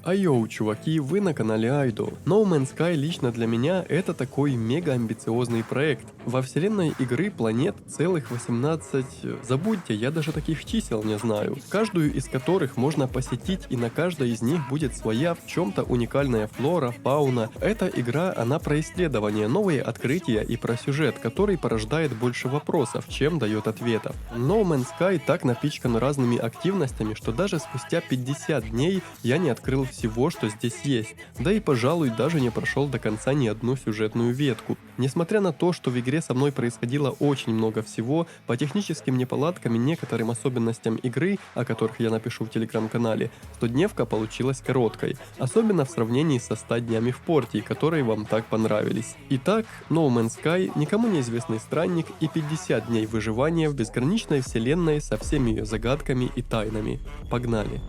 Айоу, чуваки, вы на канале Айдо. No Man's Sky лично для меня это такой мега амбициозный проект. Во вселенной игры планет целых 18, забудьте, я даже таких чисел не знаю. Каждую из которых можно посетить, и на каждой из них будет своя в чем-то уникальная флора, фауна. Эта игра, она про исследования, новые открытия и про сюжет, который порождает больше вопросов, чем дает ответов. No Man's Sky так напичкан разными активностями, что даже спустя 50 дней я не открыл всего, что здесь есть, да и, пожалуй, даже не прошел до конца ни одну сюжетную ветку. Несмотря на то, что в игре со мной происходило очень много всего, по техническим неполадкам и некоторым особенностям игры, о которых я напишу в телеграм-канале, 100-дневка получилась короткой, особенно в сравнении со 100 днями в порте, которые вам так понравились. Итак, No Man's Sky, никому неизвестный странник и 50 дней выживания в безграничной вселенной со всеми ее загадками и тайнами. Погнали!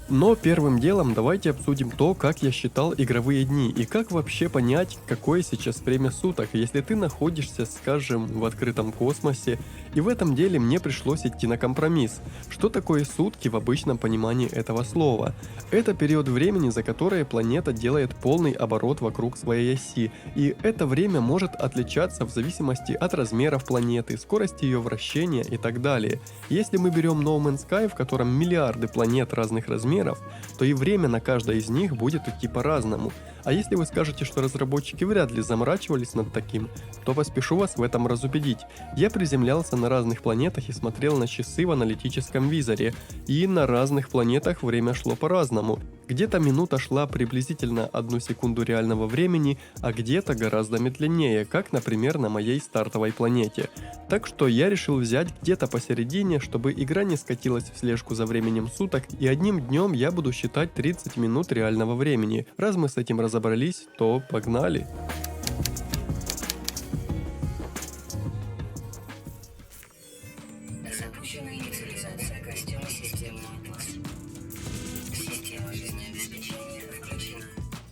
Но первым делом давайте обсудим то, как я считал игровые дни и как вообще понять, какое сейчас время суток, если ты находишься, скажем, в открытом космосе. И в этом деле мне пришлось идти на компромисс. Что такое сутки в обычном понимании этого слова? Это период времени, за которое планета делает полный оборот вокруг своей оси, и это время может отличаться в зависимости от размеров планеты, скорости ее вращения и так далее. Если мы берем No Man's Sky, в котором миллиарды планет разных размеров, то и время на каждой из них будет идти по-разному. А если вы скажете, что разработчики вряд ли заморачивались над таким, то поспешу вас в этом разубедить. Я приземлялся на разных планетах и смотрел на часы в аналитическом визоре, и на разных планетах время шло по-разному. Где-то минута шла приблизительно 1 секунду реального времени, а где-то гораздо медленнее, как, например, на моей стартовой планете. Так что я решил взять где-то посередине, чтобы игра не скатилась в слежку за временем суток, и одним днем я буду считать 30 минут реального времени. Раз мы с этим разобрались, то погнали! Запущена инициализация костюма системы Атлас. Система жизнеобеспечения включена.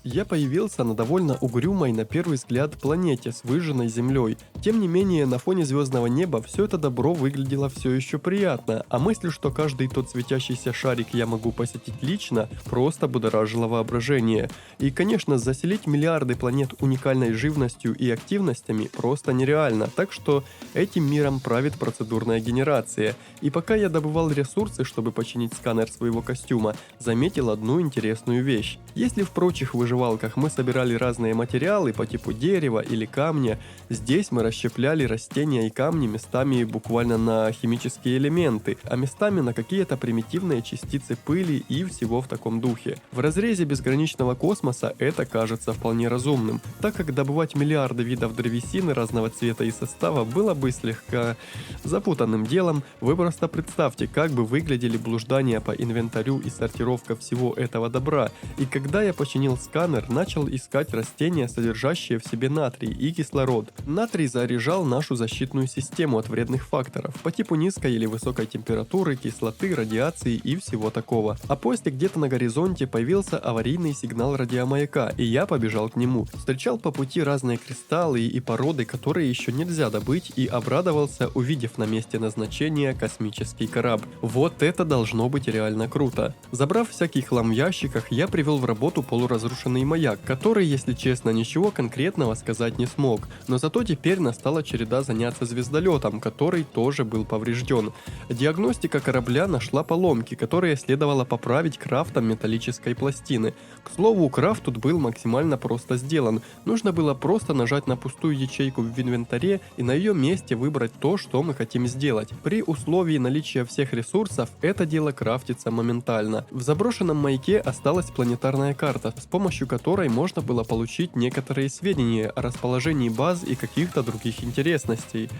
Я появился на довольно угрюмой на первый взгляд планете с выжженной землей. Тем не менее, на фоне звездного неба все это добро выглядело все еще приятно, а мысль, что каждый тот светящийся шарик я могу посетить лично, просто будоражило воображение. И, конечно, заселить миллиарды планет уникальной живностью и активностями просто нереально, так что этим миром правит процедурная генерация. И пока я добывал ресурсы, чтобы починить сканер своего костюма, заметил одну интересную вещь. Если в прочих выживалках мы собирали разные материалы по типу дерева или камня, здесь мы расщепляли растения и камни местами буквально на химические элементы, а местами на какие-то примитивные частицы пыли и всего в таком духе. В разрезе безграничного космоса это кажется вполне разумным, так как добывать миллиарды видов древесины разного цвета и состава было бы слегка запутанным делом. Вы просто представьте, как бы выглядели блуждания по инвентарю и сортировка всего этого добра. И когда я починил сканер, начал искать растения, содержащие в себе натрий и кислород. Натрий заряжал нашу защитную систему от вредных факторов по типу низкой или высокой температуры, кислоты, радиации и всего такого. А после где-то на горизонте появился аварийный сигнал радиомаяка, и я побежал к нему. Встречал по пути разные кристаллы и породы, которые еще нельзя добыть, и обрадовался, увидев на месте назначения космический корабль. Вот это должно быть реально круто. Забрав всякий хлам в ящиках, я привел в работу полуразрушенный маяк, который, если честно, ничего конкретного сказать не смог, но зато теперь настала череда заняться звездолетом, который тоже был поврежден. Диагностика корабля нашла поломки, которые следовало поправить крафтом металлической пластины. К слову, крафт тут был максимально просто сделан. Нужно было просто нажать на пустую ячейку в инвентаре и на ее месте выбрать то, что мы хотим сделать. При условии наличия всех ресурсов это дело крафтится моментально. В заброшенном маяке осталась планетарная карта, с помощью которой можно было получить некоторые сведения о расположении баз и каких-то других интересностей.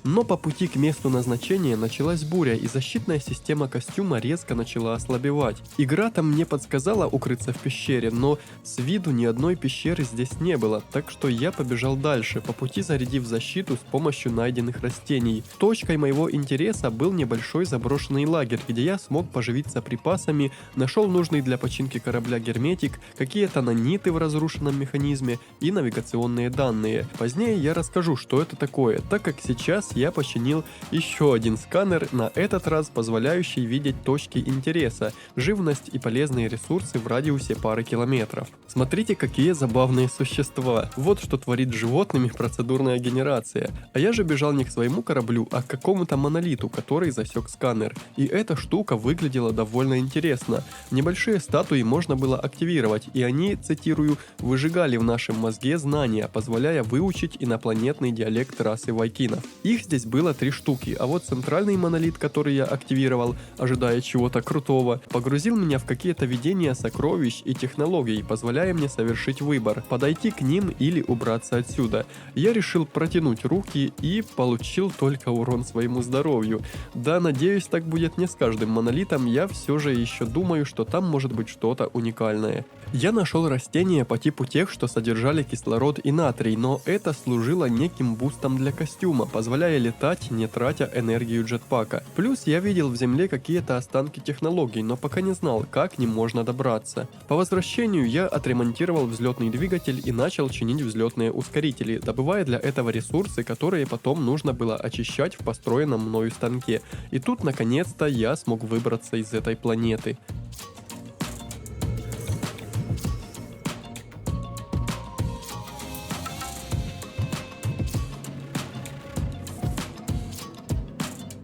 Но по пути к месту назначения началась буря, и защитная система костюма резко начала ослабевать. Игра там мне подсказала укрыться в пещере, но с виду ни одной пещеры здесь не было, так что я побежал дальше, по пути зарядив защиту с помощью найденных растений. Точкой моего интереса был небольшой заброшенный лагерь, где я смог поживиться припасами, нашел нужный для починки корабля герметик, какие-то наниты в разрушенном механизме и навигационные данные. Позднее я расскажу, что это такое, так как сейчас я починил еще один сканер, на этот раз позволяющий видеть точки интереса, живность и полезные ресурсы в радиусе пары километров. Смотрите, какие забавные существа. Вот что творит с животными процедурная генерация. А я же бежал не к своему кораблю, а к какому-то монолиту, который засек сканер. И эта штука выглядела довольно интересно. Небольшие статуи можно было активировать, и они, цитирую, выжигали в нашем мозге знания, позволяя выучить инопланетный диалект расы вайкинов. Их здесь было 3 штуки, а вот центральный монолит, который я активировал, ожидая чего-то крутого, погрузил меня в какие-то видения сокровищ и технологий, позволяя мне совершить выбор, подойти к ним или убраться отсюда. Я решил протянуть руки и получил только урон своему здоровью. Да, надеюсь, так будет не с каждым монолитом, я все же еще думаю, что там может быть что-то уникальное. Я нашел растения по типу тех, что содержали кислород и натрий, но это служило неким бустом для костюма, позволяя летать, не тратя энергию джетпака. Плюс я видел в земле какие-то останки технологий, но пока не знал, как к ним можно добраться. По возвращению я отремонтировал взлетный двигатель и начал чинить взлетные ускорители, добывая для этого ресурсы, которые потом нужно было очищать в построенном мною станке. И тут наконец-то я смог выбраться из этой планеты.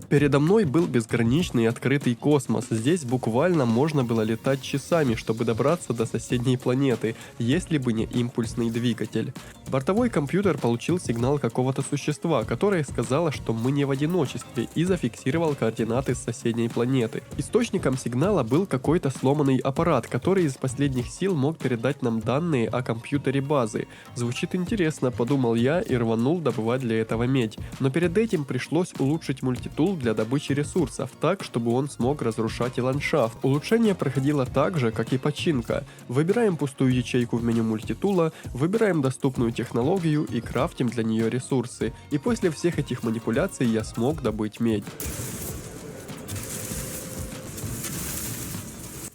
Передо мной был безграничный открытый космос. Здесь буквально можно было летать часами, чтобы добраться до соседней планеты, если бы не импульсный двигатель. Бортовой компьютер получил сигнал какого-то существа, которое сказало, что мы не в одиночестве, и зафиксировал координаты с соседней планеты. Источником сигнала был какой-то сломанный аппарат, который из последних сил мог передать нам данные о компьютере базы. Звучит интересно, подумал я и рванул добывать для этого медь. Но перед этим пришлось улучшить мультитул для добычи ресурсов так, чтобы он смог разрушать и ландшафт. Улучшение проходило так же, как и починка. Выбираем пустую ячейку в меню мультитула, выбираем доступную технологию и крафтим для нее ресурсы. И после всех этих манипуляций я смог добыть медь.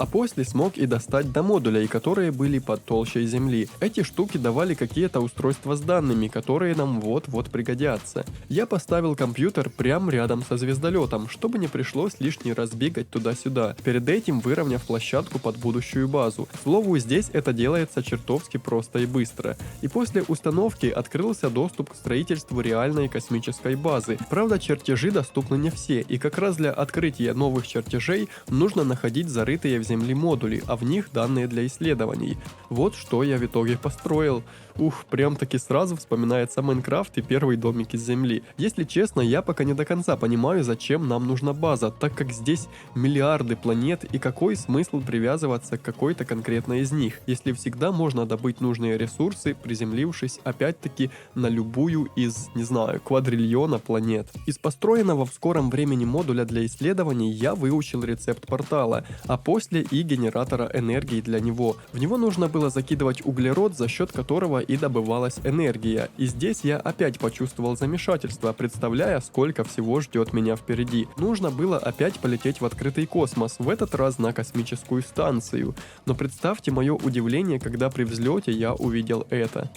А после смог и достать до модулей, которые были под толщей земли. Эти штуки давали какие-то устройства с данными, которые нам вот-вот пригодятся. Я поставил компьютер прямо рядом со звездолетом, чтобы не пришлось лишний раз бегать туда-сюда, перед этим выровняв площадку под будущую базу. К слову, здесь это делается чертовски просто и быстро. И после установки открылся доступ к строительству реальной космической базы. Правда, чертежи доступны не все, и как раз для открытия новых чертежей нужно находить зарытые в земли модули, а в них данные для исследований. Вот что я в итоге построил. Ух, прям таки сразу вспоминается Майнкрафт и первый домик из земли. Если честно, я пока не до конца понимаю, зачем нам нужна база, так как здесь миллиарды планет, и какой смысл привязываться к какой-то конкретной из них, если всегда можно добыть нужные ресурсы, приземлившись опять-таки на любую из, не знаю, квадриллиона планет. Из построенного в скором времени модуля для исследований я выучил рецепт портала, а после и генератора энергии для него. В него нужно было закидывать углерод, за счет которого и добывалась энергия. И здесь я опять почувствовал замешательство, представляя, сколько всего ждет меня впереди. Нужно было опять полететь в открытый космос, в этот раз на космическую станцию. Но представьте мое удивление, когда при взлете я увидел это.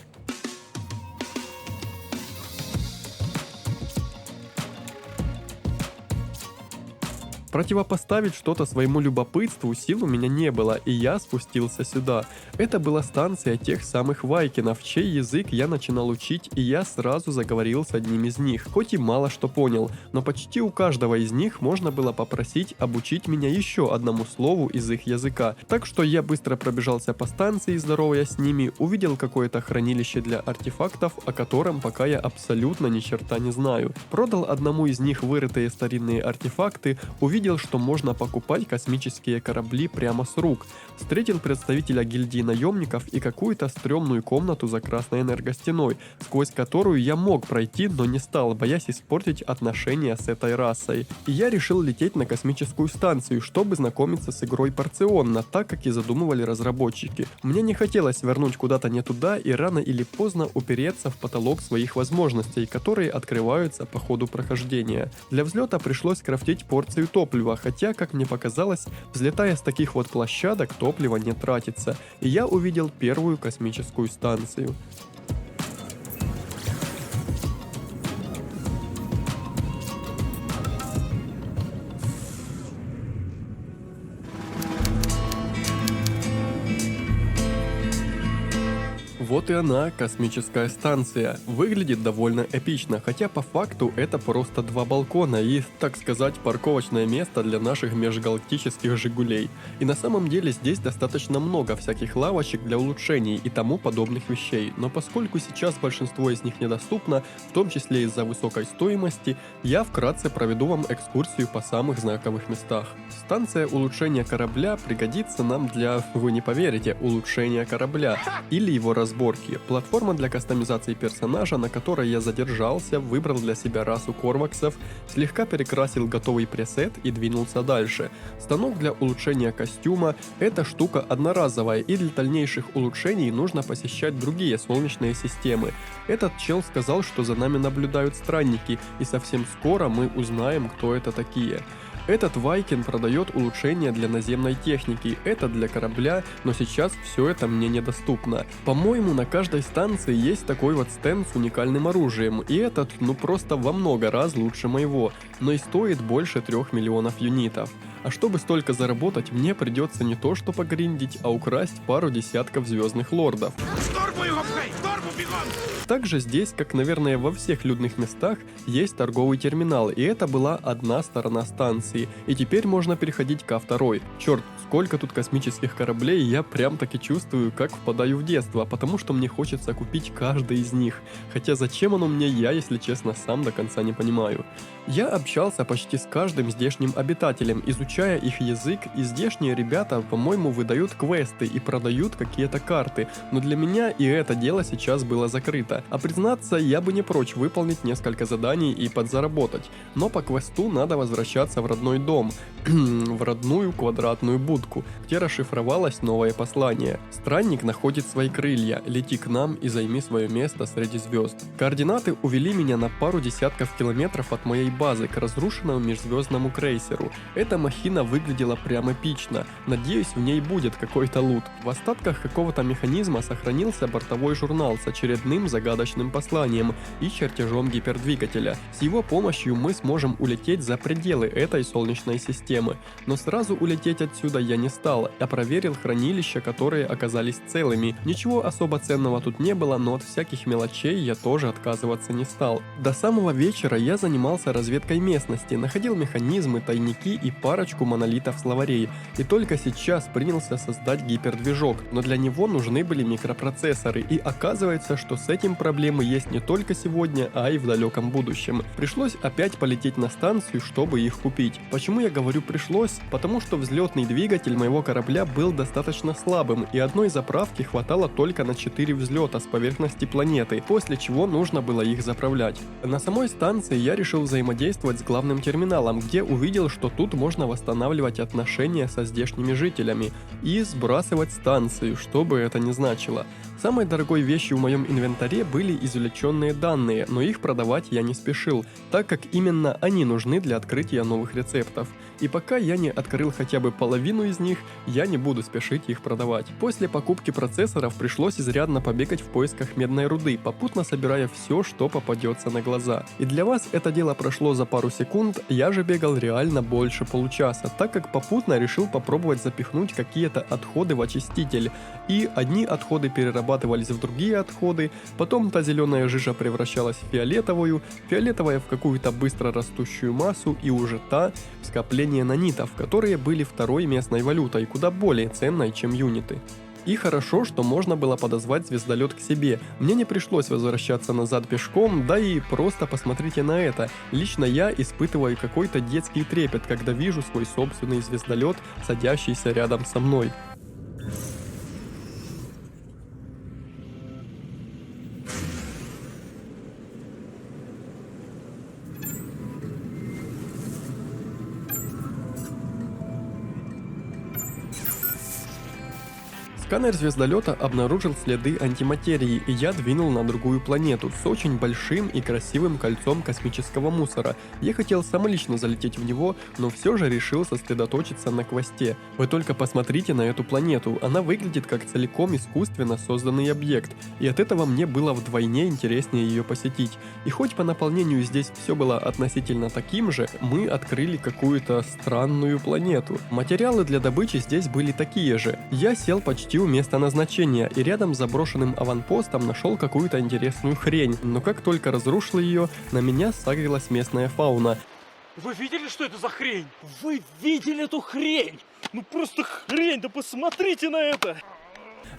Противопоставить что-то своему любопытству сил у меня не было, и я спустился сюда. Это была станция тех самых вайкинов, чей язык я начинал учить, и я сразу заговорил с одним из них, хоть и мало что понял, но почти у каждого из них можно было попросить обучить меня еще одному слову из их языка. Так что я быстро пробежался по станции, здороваясь с ними, увидел какое-то хранилище для артефактов, о котором пока я абсолютно ни черта не знаю. Продал одному из них вырытые старинные артефакты, увидел увидел, что можно покупать космические корабли прямо с рук. Встретил представителя гильдии наемников и какую-то стрёмную комнату за красной энергостеной, сквозь которую я мог пройти, но не стал, боясь испортить отношения с этой расой. И я решил лететь на космическую станцию, чтобы знакомиться с игрой порционно, так как и задумывали разработчики. Мне не хотелось свернуть куда-то не туда и рано или поздно упереться в потолок своих возможностей, которые открываются по ходу прохождения. Для взлета пришлось крафтить порцию топлива, хотя, как мне показалось, взлетая с таких вот площадок, топлива не тратится, и я увидел первую космическую станцию. Вот и она, космическая станция. Выглядит довольно эпично, хотя по факту это просто два балкона и, так сказать, парковочное место для наших межгалактических «Жигулей». И на самом деле здесь достаточно много всяких лавочек для улучшений и тому подобных вещей, но поскольку сейчас большинство из них недоступно, в том числе из-за высокой стоимости, я вкратце проведу вам экскурсию по самых знаковых местах. Станция улучшения корабля пригодится нам для, вы не поверите, улучшения корабля или его разборки. Платформа для кастомизации персонажа, на которой я задержался, выбрал для себя расу корваксов, слегка перекрасил готовый пресет и двинулся дальше. Станок для улучшения костюма – эта штука одноразовая, и для дальнейших улучшений нужно посещать другие солнечные системы. Этот чел сказал, что за нами наблюдают странники, и совсем скоро мы узнаем, кто это такие. Этот Вайкин продает улучшения для наземной техники, это для корабля, но сейчас все это мне недоступно. По-моему, на каждой станции есть такой вот стенд с уникальным оружием, и этот, ну просто во много раз лучше моего, но и стоит больше 3 миллионов юнитов. А чтобы столько заработать, мне придется не то что погриндить, а украсть пару десятков звездных лордов. Также здесь, как, наверное, во всех людных местах, есть торговый терминал, и это была одна сторона станции, и теперь можно переходить ко второй. Черт, сколько тут космических кораблей, я прям таки чувствую, как впадаю в детство, потому что мне хочется купить каждый из них. Хотя зачем оно мне, я, если честно, сам до конца не понимаю. Я общался почти с каждым здешним обитателем, изучая их язык, и здешние ребята, по-моему, выдают квесты и продают какие-то карты, но для меня и это дело сейчас было закрыто. А признаться, я бы не прочь выполнить несколько заданий и подзаработать, но по квесту надо возвращаться в родной дом, в родную квадратную будку, где расшифровалось новое послание. Странник находит свои крылья, лети к нам и займи свое место среди звезд. Координаты увели меня на пару десятков километров от моей базы к разрушенному межзвездному крейсеру. Эта махина выглядела прям эпично, надеюсь, в ней будет какой-то лут. В остатках какого-то механизма сохранился бортовой журнал с очередным загадочным посланием и чертежом гипердвигателя. С его помощью мы сможем улететь за пределы этой солнечной системы, но сразу улететь отсюда я не стал, а проверил хранилища, которые оказались целыми. Ничего особо ценного тут не было, но от всяких мелочей я тоже отказываться не стал. До самого вечера я занимался разведкой местности, находил механизмы, тайники и парочку монолитов-словарей, и только сейчас принялся создать гипердвижок, но для него нужны были микропроцессоры, и оказывается, что с этим проблемы есть не только сегодня, а и в далеком будущем. Пришлось опять полететь на станцию, чтобы их купить. Почему я говорю пришлось? Потому что взлетный двигатель моего корабля был достаточно слабым, и одной заправки хватало только на 4 взлета с поверхности планеты, после чего нужно было их заправлять. На самой станции я решил взаимодействовать с главным терминалом, где увидел, что тут можно восстанавливать отношения со здешними жителями и сбрасывать станцию, что бы это ни значило. Самой дорогой вещью в моем инвентаре были извлеченные данные, но их продавать я не спешил, так как именно они нужны для открытия новых рецептов. И пока я не открыл хотя бы половину из них, я не буду спешить их продавать. После покупки процессоров пришлось изрядно побегать в поисках медной руды, попутно собирая все, что попадется на глаза. И для вас это дело прошло за пару секунд, я же бегал реально больше получаса, так как попутно решил попробовать запихнуть какие-то отходы в очиститель. И одни отходы перерабатывались в другие отходы, потом та зеленая жижа превращалась в фиолетовую, фиолетовая в какую-то быстро растущую массу и уже та в скопление нанитов, которые были второй местной валютой, куда более ценной, чем юниты. И хорошо, что можно было подозвать звездолет к себе. Мне не пришлось возвращаться назад пешком, да и просто посмотрите на это. Лично я испытываю какой-то детский трепет, когда вижу свой собственный звездолет, садящийся рядом со мной. Сканер звездолета обнаружил следы антиматерии, и я двинул на другую планету с очень большим и красивым кольцом космического мусора. Я хотел самолично залететь в него, но все же решил сосредоточиться на квесте. Вы только посмотрите на эту планету, она выглядит как целиком искусственно созданный объект, и от этого мне было вдвойне интереснее ее посетить. И хоть по наполнению здесь все было относительно таким же, мы открыли какую-то странную планету. Материалы для добычи здесь были такие же. Я сел почти у места назначения и рядом с заброшенным аванпостом нашел какую-то интересную хрень, но как только разрушил ее, на меня сагрилась местная фауна. Вы видели, что это за хрень? Вы видели эту хрень? Ну просто хрень, да посмотрите на это!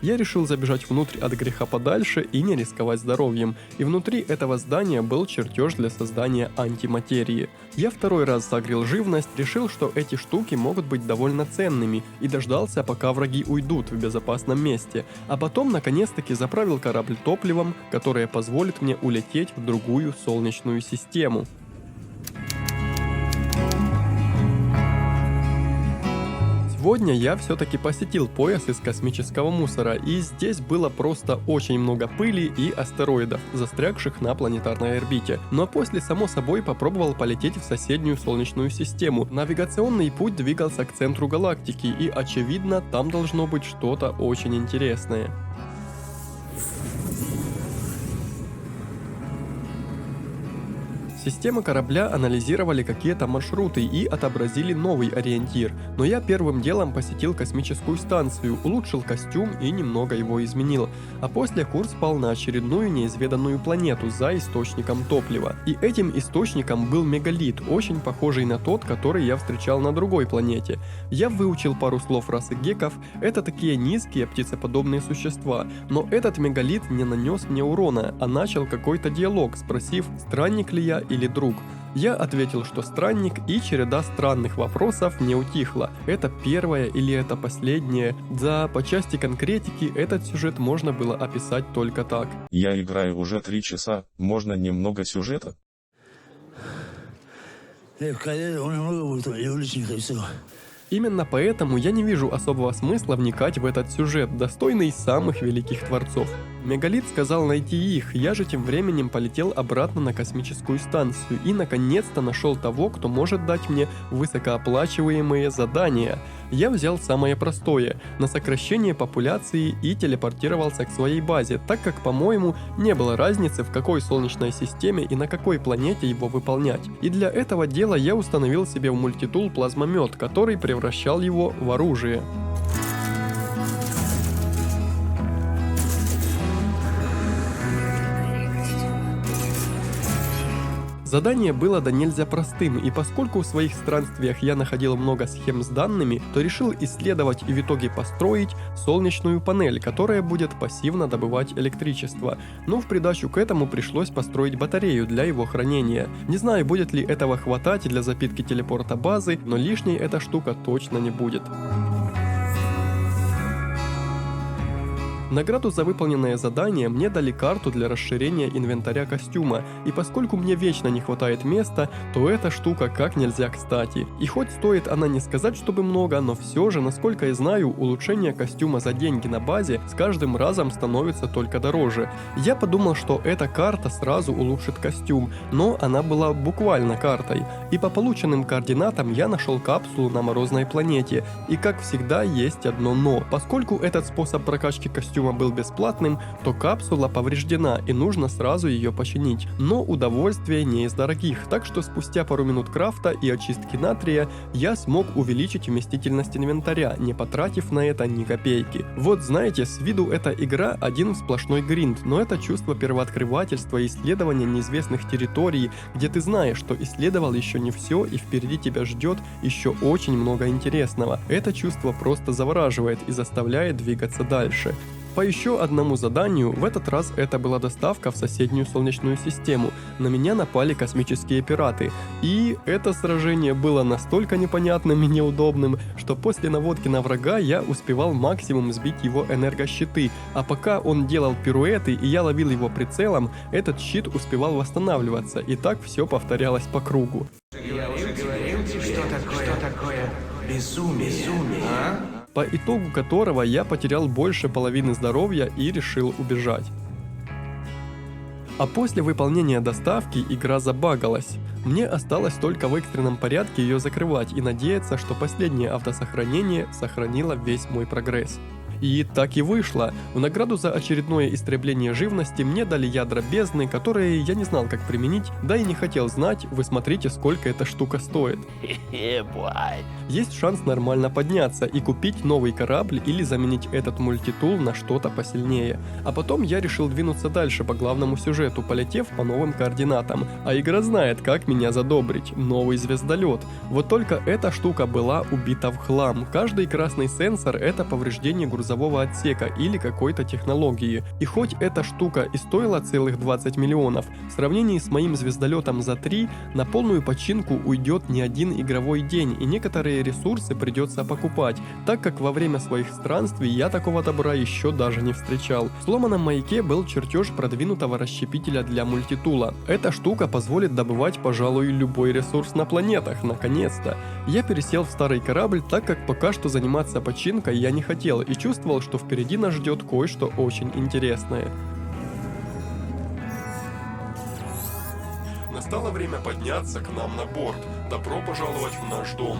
Я решил забежать внутрь от греха подальше и не рисковать здоровьем, и внутри этого здания был чертеж для создания антиматерии. Я второй раз загрел живность, решил, что эти штуки могут быть довольно ценными, и дождался, пока враги уйдут в безопасном месте, а потом наконец-таки заправил корабль топливом, которое позволит мне улететь в другую солнечную систему. Сегодня я все-таки посетил пояс из космического мусора, и здесь было просто очень много пыли и астероидов, застрягших на планетарной орбите. Но после, само собой, попробовал полететь в соседнюю Солнечную систему. Навигационный путь двигался к центру галактики, и очевидно, там должно быть что-то очень интересное. Системы корабля анализировали какие-то маршруты и отобразили новый ориентир, но я первым делом посетил космическую станцию, улучшил костюм и немного его изменил, а после курс пал на очередную неизведанную планету за источником топлива. И этим источником был мегалит, очень похожий на тот, который я встречал на другой планете. Я выучил пару слов расы гекков, это такие низкие птицеподобные существа, но этот мегалит не нанес мне урона, а начал какой-то диалог, спросив, странник ли я или друг. Я ответил, что странник, и череда странных вопросов не утихла. Это первое или это последнее? Да, по части конкретики этот сюжет можно было описать только так. Я играю уже 3 часа, можно немного сюжета? Именно поэтому я не вижу особого смысла вникать в этот сюжет, достойный самых великих творцов. Мегалит сказал найти их, я же тем временем полетел обратно на космическую станцию и наконец-то нашел того, кто может дать мне высокооплачиваемые задания. Я взял самое простое, на сокращение популяции, и телепортировался к своей базе, так как, по-моему, не было разницы, в какой солнечной системе и на какой планете его выполнять. И для этого дела я установил себе в мультитул плазмомет, который превращал его в оружие. Задание было да нельзя простым, и поскольку в своих странствиях я находил много схем с данными, то решил исследовать и в итоге построить солнечную панель, которая будет пассивно добывать электричество. Но в придачу к этому пришлось построить батарею для его хранения. Не знаю, будет ли этого хватать для запитки телепорта базы, но лишней эта штука точно не будет. В награду за выполненное задание мне дали карту для расширения инвентаря костюма, и поскольку мне вечно не хватает места, то эта штука как нельзя кстати. И хоть стоит она не сказать, чтобы много, но все же, насколько я знаю, улучшение костюма за деньги на базе с каждым разом становится только дороже. Я подумал, что эта карта сразу улучшит костюм, но она была буквально картой. И по полученным координатам я нашел капсулу на морозной планете, и как всегда есть одно но. Поскольку этот способ прокачки костюма костюма был бесплатным, то капсула повреждена и нужно сразу ее починить. Но удовольствие не из дорогих, так что спустя пару минут крафта и очистки натрия я смог увеличить вместительность инвентаря, не потратив на это ни копейки. Вот знаете, с виду эта игра один сплошной гринд, но это чувство первооткрывательства и исследования неизвестных территорий, где ты знаешь, что исследовал еще не все и впереди тебя ждет еще очень много интересного. Это чувство просто завораживает и заставляет двигаться дальше. По еще одному заданию, в этот раз это была доставка в соседнюю Солнечную систему. На меня напали космические пираты. И это сражение было настолько непонятным и неудобным, что после наводки на врага я успевал максимум сбить его энергощиты. А пока он делал пируэты и я ловил его прицелом, этот щит успевал восстанавливаться. И так все повторялось по кругу. Я уже говорил тебе, что такое безумие, а? По итогу которого я потерял больше половины здоровья и решил убежать. А после выполнения доставки игра забагалась. Мне осталось только в экстренном порядке ее закрывать и надеяться, что последнее автосохранение сохранило весь мой прогресс. И так и вышло. В награду за очередное истребление живности мне дали ядра бездны, которые я не знал, как применить, да и не хотел знать. Вы смотрите, сколько эта штука стоит. Есть шанс нормально подняться и купить новый корабль или заменить этот мультитул на что-то посильнее. А потом я решил двинуться дальше по главному сюжету, полетев по новым координатам. А игра знает, как меня задобрить. Новый звездолет. Вот только эта штука была убита в хлам. Каждый красный сенсор — это повреждение грузового отсека или какой-то технологии. И хоть эта штука и стоила целых 20 миллионов, в сравнении с моим звездолетом за 3, на полную починку уйдет не один игровой день, и некоторые ресурсы придется покупать, так как во время своих странствий я такого добра еще даже не встречал. В сломанном маяке был чертеж продвинутого расщепителя для мультитула. Эта штука позволит добывать, пожалуй, любой ресурс на планетах, наконец-то. Я пересел в старый корабль, так как пока что заниматься починкой я не хотел и чувствовал, что впереди нас ждет кое-что очень интересное. Настало время подняться к нам на борт. Добро пожаловать в наш дом.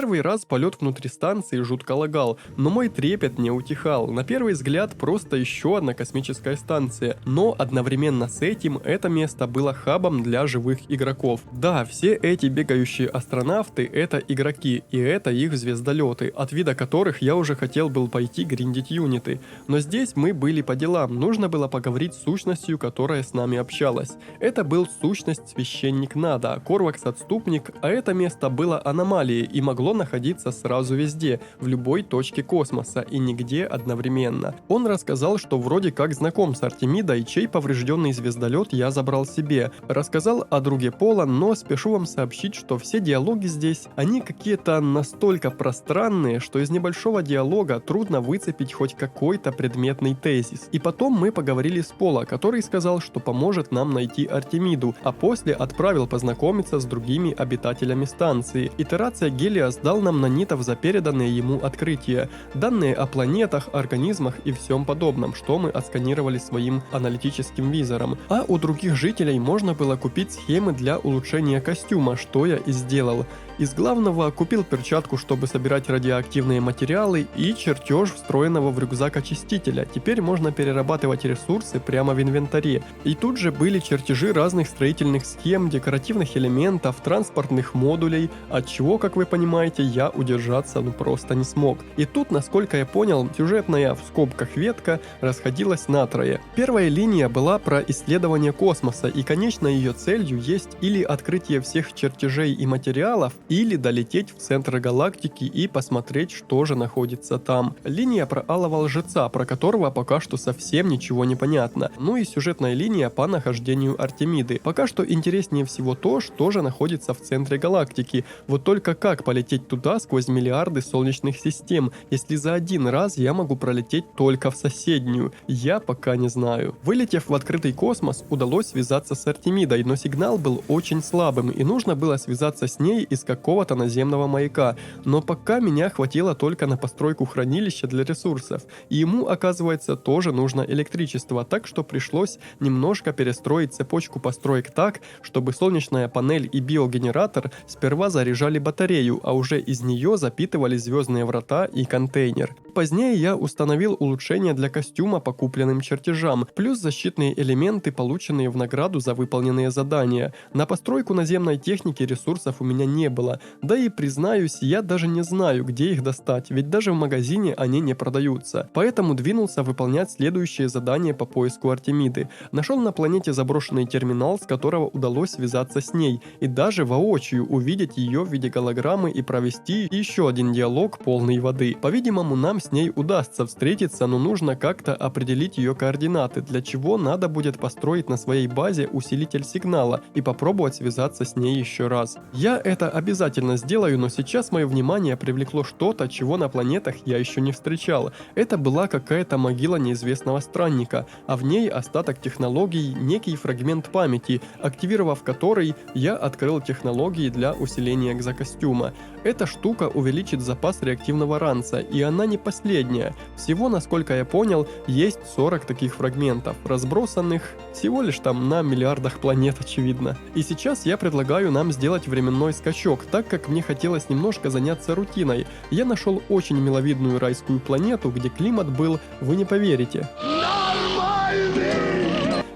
Первый раз полет внутри станции жутко лагал, но мой трепет не утихал. На первый взгляд просто еще одна космическая станция, но одновременно с этим это место было хабом для живых игроков. Да, все эти бегающие астронавты — это игроки, и это их звездолеты, от вида которых я уже хотел был пойти гриндить юниты. Но здесь мы были по делам, нужно было поговорить с сущностью, которая с нами общалась. Это был сущность священник Нада, Корвакс-отступник, а это место было аномалией и могло находиться сразу везде, в любой точке космоса и нигде одновременно. Он рассказал, что вроде как знаком с Артемидой, чей поврежденный звездолет я забрал себе. Рассказал о друге Пола, но спешу вам сообщить, что все диалоги здесь, они какие-то настолько пространные, что из небольшого диалога трудно выцепить хоть какой-то предметный тезис. И потом мы поговорили с Пола, который сказал, что поможет нам найти Артемиду, а после отправил познакомиться с другими обитателями станции. Итерация Гелиас дал нам нанитов за переданные ему открытия, данные о планетах, организмах и всем подобном, что мы отсканировали своим аналитическим визором. А у других жителей можно было купить схемы для улучшения костюма, что я и сделал. Из главного купил перчатку, чтобы собирать радиоактивные материалы, и чертеж встроенного в рюкзак очистителя. Теперь можно перерабатывать ресурсы прямо в инвентаре. И тут же были чертежи разных строительных схем, декоративных элементов, транспортных модулей, от чего, как вы понимаете, я удержаться просто не смог. И тут, насколько я понял, сюжетная в скобках ветка расходилась на трое. Первая линия была про исследование космоса, и конечной ее целью есть или открытие всех чертежей и материалов, или долететь в центр галактики и посмотреть, что же находится там. Линия про алого лжеца, про которого пока что совсем ничего не понятно. Ну и сюжетная линия по нахождению Артемиды. Пока что интереснее всего то, что же находится в центре галактики. Вот только как полететь туда сквозь миллиарды солнечных систем, если за один раз я могу пролететь только в соседнюю? Я пока не знаю. Вылетев в открытый космос, удалось связаться с Артемидой, но сигнал был очень слабым, и нужно было связаться с ней из какого-то наземного маяка, но пока меня хватило только на постройку хранилища для ресурсов, и ему, оказывается, тоже нужно электричество, так что пришлось немножко перестроить цепочку построек так, чтобы солнечная панель и биогенератор сперва заряжали батарею, а уже из нее запитывали звездные врата и контейнер. Позднее я установил улучшения для костюма по купленным чертежам, плюс защитные элементы, полученные в награду за выполненные задания. На постройку наземной техники ресурсов у меня не было, да и, признаюсь, я даже не знаю, где их достать, ведь даже в магазине они не продаются. Поэтому двинулся выполнять следующее задание по поиску Артемиды. Нашел на планете заброшенный терминал, с которого удалось связаться с ней, и даже воочию увидеть ее в виде голограммы и провести еще один диалог полный воды. По-видимому, нам с ней удастся встретиться, но нужно как-то определить ее координаты, для чего надо будет построить на своей базе усилитель сигнала и попробовать связаться с ней еще раз. Я это обязательно сделаю, но сейчас мое внимание привлекло что-то, чего на планетах я еще не встречал. Это была какая-то могила неизвестного странника, а в ней остаток технологий, некий фрагмент памяти, активировав который, я открыл технологии для усиления экзокостюма. Эта штука увеличит запас реактивного ранца, и она не последняя. Всего, насколько я понял, есть 40 таких фрагментов, разбросанных всего лишь там на миллиардах планет, очевидно. И сейчас я предлагаю нам сделать временной скачок, так как мне хотелось немножко заняться рутиной. Я нашел очень миловидную райскую планету, где климат был, вы не поверите.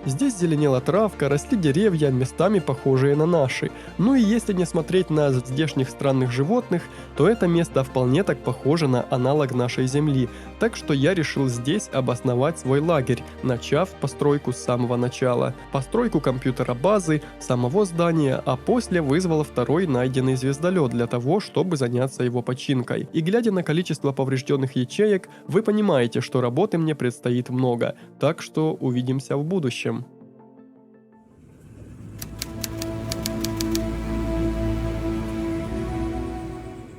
Здесь зеленела травка, росли деревья, местами похожие на наши. Ну и если не смотреть на здешних странных животных, то это место вполне так похоже на аналог нашей Земли. Так что я решил здесь обосновать свой лагерь, начав постройку с самого начала. Постройку компьютера базы, самого здания, а после вызвал второй найденный звездолет для того, чтобы заняться его починкой. И глядя на количество поврежденных ячеек, вы понимаете, что работы мне предстоит много. Так что увидимся в будущем.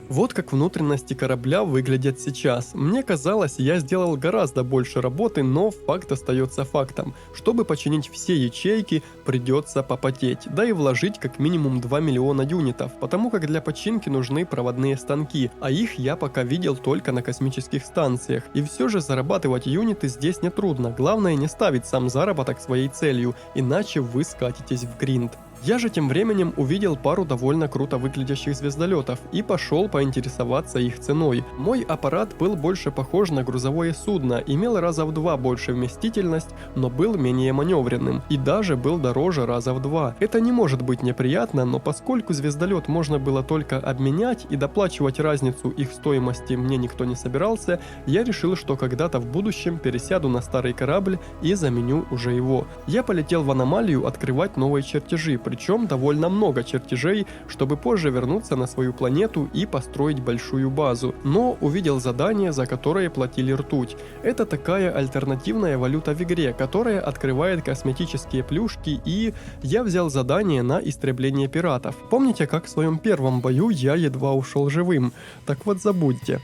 Вот как внутренности корабля выглядят сейчас. Мне казалось, я сделал гораздо больше работы, но факт остается фактом. Чтобы починить все ячейки, придется попотеть, да и вложить как минимум 2 миллиона юнитов, потому как для починки нужны проводные станки, а их я пока видел только на космических станциях. И все же зарабатывать юниты здесь нетрудно, главное не ставить сам заработок своей целью, иначе вы скатитесь в гринд. Я же тем временем увидел пару довольно круто выглядящих звездолетов и пошел поинтересоваться их ценой. Мой аппарат был больше похож на грузовое судно, имел раза в 2 больше вместительность, но был менее маневренным и даже был дороже раза в 2. Это не может быть неприятно, но поскольку звездолет можно было только обменять и доплачивать разницу их стоимости мне никто не собирался, я решил, что когда-то в будущем пересяду на старый корабль и заменю уже его. Я полетел в аномалию открывать новые чертежи, причем довольно много чертежей, чтобы позже вернуться на свою планету и построить большую базу. Но увидел задание, за которое платили ртуть. Это такая альтернативная валюта в игре, которая открывает косметические плюшки, и я взял задание на истребление пиратов. Помните, как в своем первом бою я едва ушел живым? Так вот, забудьте.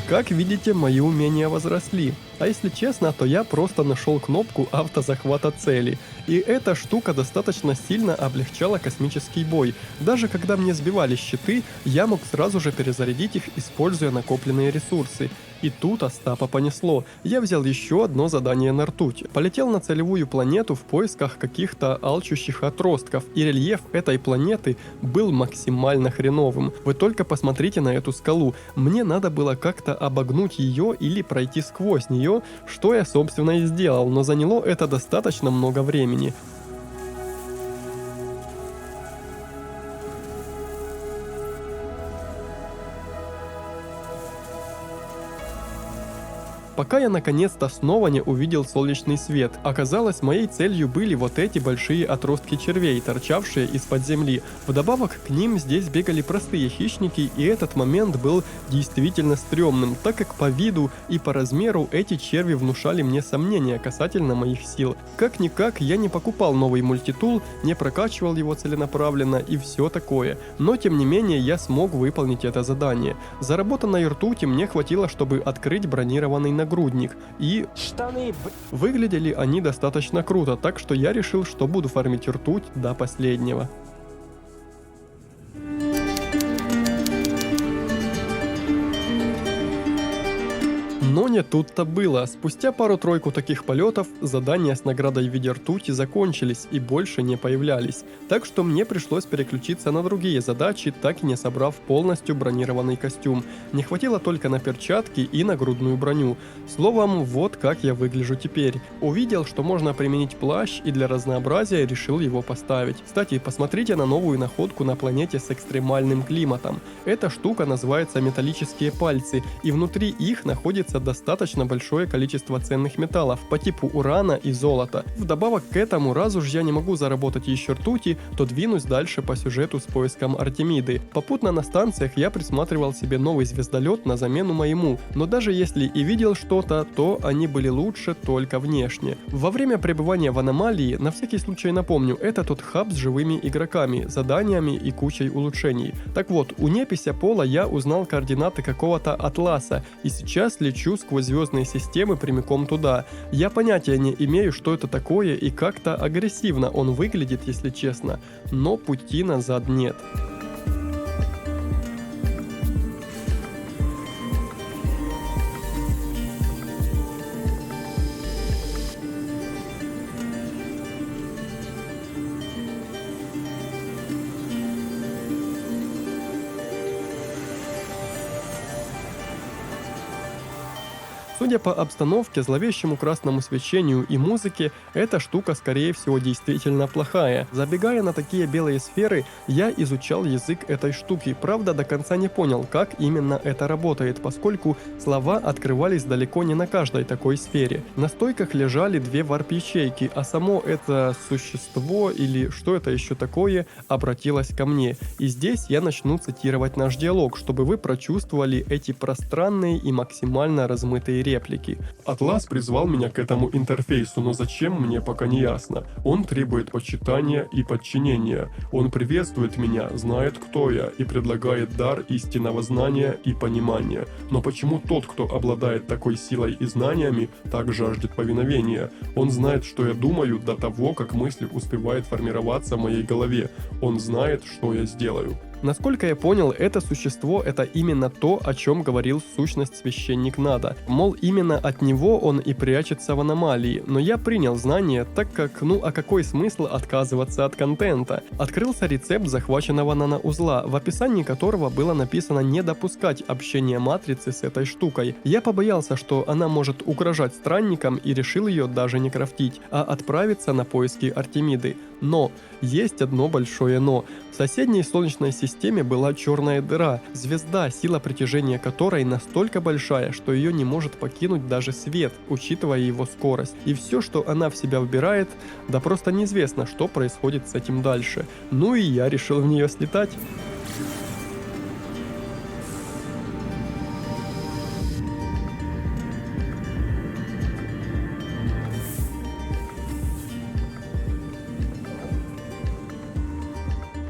Как видите, мои умения возросли. А если честно, то я просто нашел кнопку автозахвата цели. И эта штука достаточно сильно облегчала космический бой. Даже когда мне сбивали щиты, я мог сразу же перезарядить их, используя накопленные ресурсы. И тут Остапа понесло. Я взял еще одно задание на ртуть. Полетел на целевую планету в поисках каких-то алчущих отростков, и рельеф этой планеты был максимально хреновым. Вы только посмотрите на эту скалу. Мне надо было как-то обогнуть ее или пройти сквозь нее, что я собственно и сделал, но заняло это достаточно много времени. пока я наконец-то снова не увидел солнечный свет. Оказалось, моей целью были вот эти большие отростки червей, торчавшие из-под земли. Вдобавок к ним здесь бегали простые хищники, и этот момент был действительно стрёмным, так как по виду и по размеру эти черви внушали мне сомнения касательно моих сил. Как-никак, я не покупал новый мультитул, не прокачивал его целенаправленно и все такое, но тем не менее я смог выполнить это задание. Заработанной ртути мне хватило, чтобы открыть бронированный нагрудник, и выглядели они достаточно круто, так что я решил, что буду фармить ртуть до последнего. Но не тут-то было. Спустя пару-тройку таких полетов задания с наградой в виде ртути закончились и больше не появлялись. Так что мне пришлось переключиться на другие задачи, так и не собрав полностью бронированный костюм. Не хватило только на перчатки и на грудную броню. Словом, вот как я выгляжу теперь. Увидел, что можно применить плащ, и для разнообразия решил его поставить. Кстати, посмотрите на новую находку на планете с экстремальным климатом. Эта штука называется металлические пальцы, и внутри их находится достаточно большое количество ценных металлов по типу урана и золота. Вдобавок к этому, раз уж я не могу заработать еще ртути, то двинусь дальше по сюжету с поиском Артемиды. Попутно на станциях я присматривал себе новый звездолет на замену моему, но даже если и видел что-то, то они были лучше только внешне. Во время пребывания в аномалии, на всякий случай напомню, это тот хаб с живыми игроками, заданиями и кучей улучшений. Так вот, у непися Пола я узнал координаты какого-то атласа, и сейчас лечу сквозь звездные системы прямиком туда. Я понятия не имею, что это такое, и как-то агрессивно он выглядит, если честно, но пути назад нет. Судя по обстановке, зловещему красному свечению и музыке, эта штука скорее всего действительно плохая. Забегая на такие белые сферы, я изучал язык этой штуки, правда до конца не понял, как именно это работает, поскольку слова открывались далеко не на каждой такой сфере. На стойках лежали две варп-ячейки, а само это существо, или что это еще такое, обратилось ко мне. И здесь я начну цитировать наш диалог, чтобы вы прочувствовали эти пространные и максимально размытые реплики. Атлас призвал меня к этому интерфейсу, но зачем, мне пока не ясно. Он требует почитания и подчинения. Он приветствует меня, знает, кто я, и предлагает дар истинного знания и понимания. Но почему тот, кто обладает такой силой и знаниями, так жаждет повиновения? Он знает, что я думаю до того, как мысль успевает формироваться в моей голове. Он знает, что я сделаю. Насколько я понял, это существо — это именно то, о чем говорил сущность священник Нада. Мол, именно от него он и прячется в аномалии, но я принял знание, так как, а какой смысл отказываться от контента? Открылся рецепт захваченного наноузла, в описании которого было написано не допускать общения матрицы с этой штукой. Я побоялся, что она может угрожать странникам, и решил ее даже не крафтить, а отправиться на поиски Артемиды. Но есть одно большое но. В соседней Солнечной системе была черная дыра, звезда, сила притяжения которой настолько большая, что ее не может покинуть даже свет, учитывая его скорость. И все, что она в себя вбирает, да просто неизвестно, что происходит с этим дальше. Ну и я решил в нее слетать.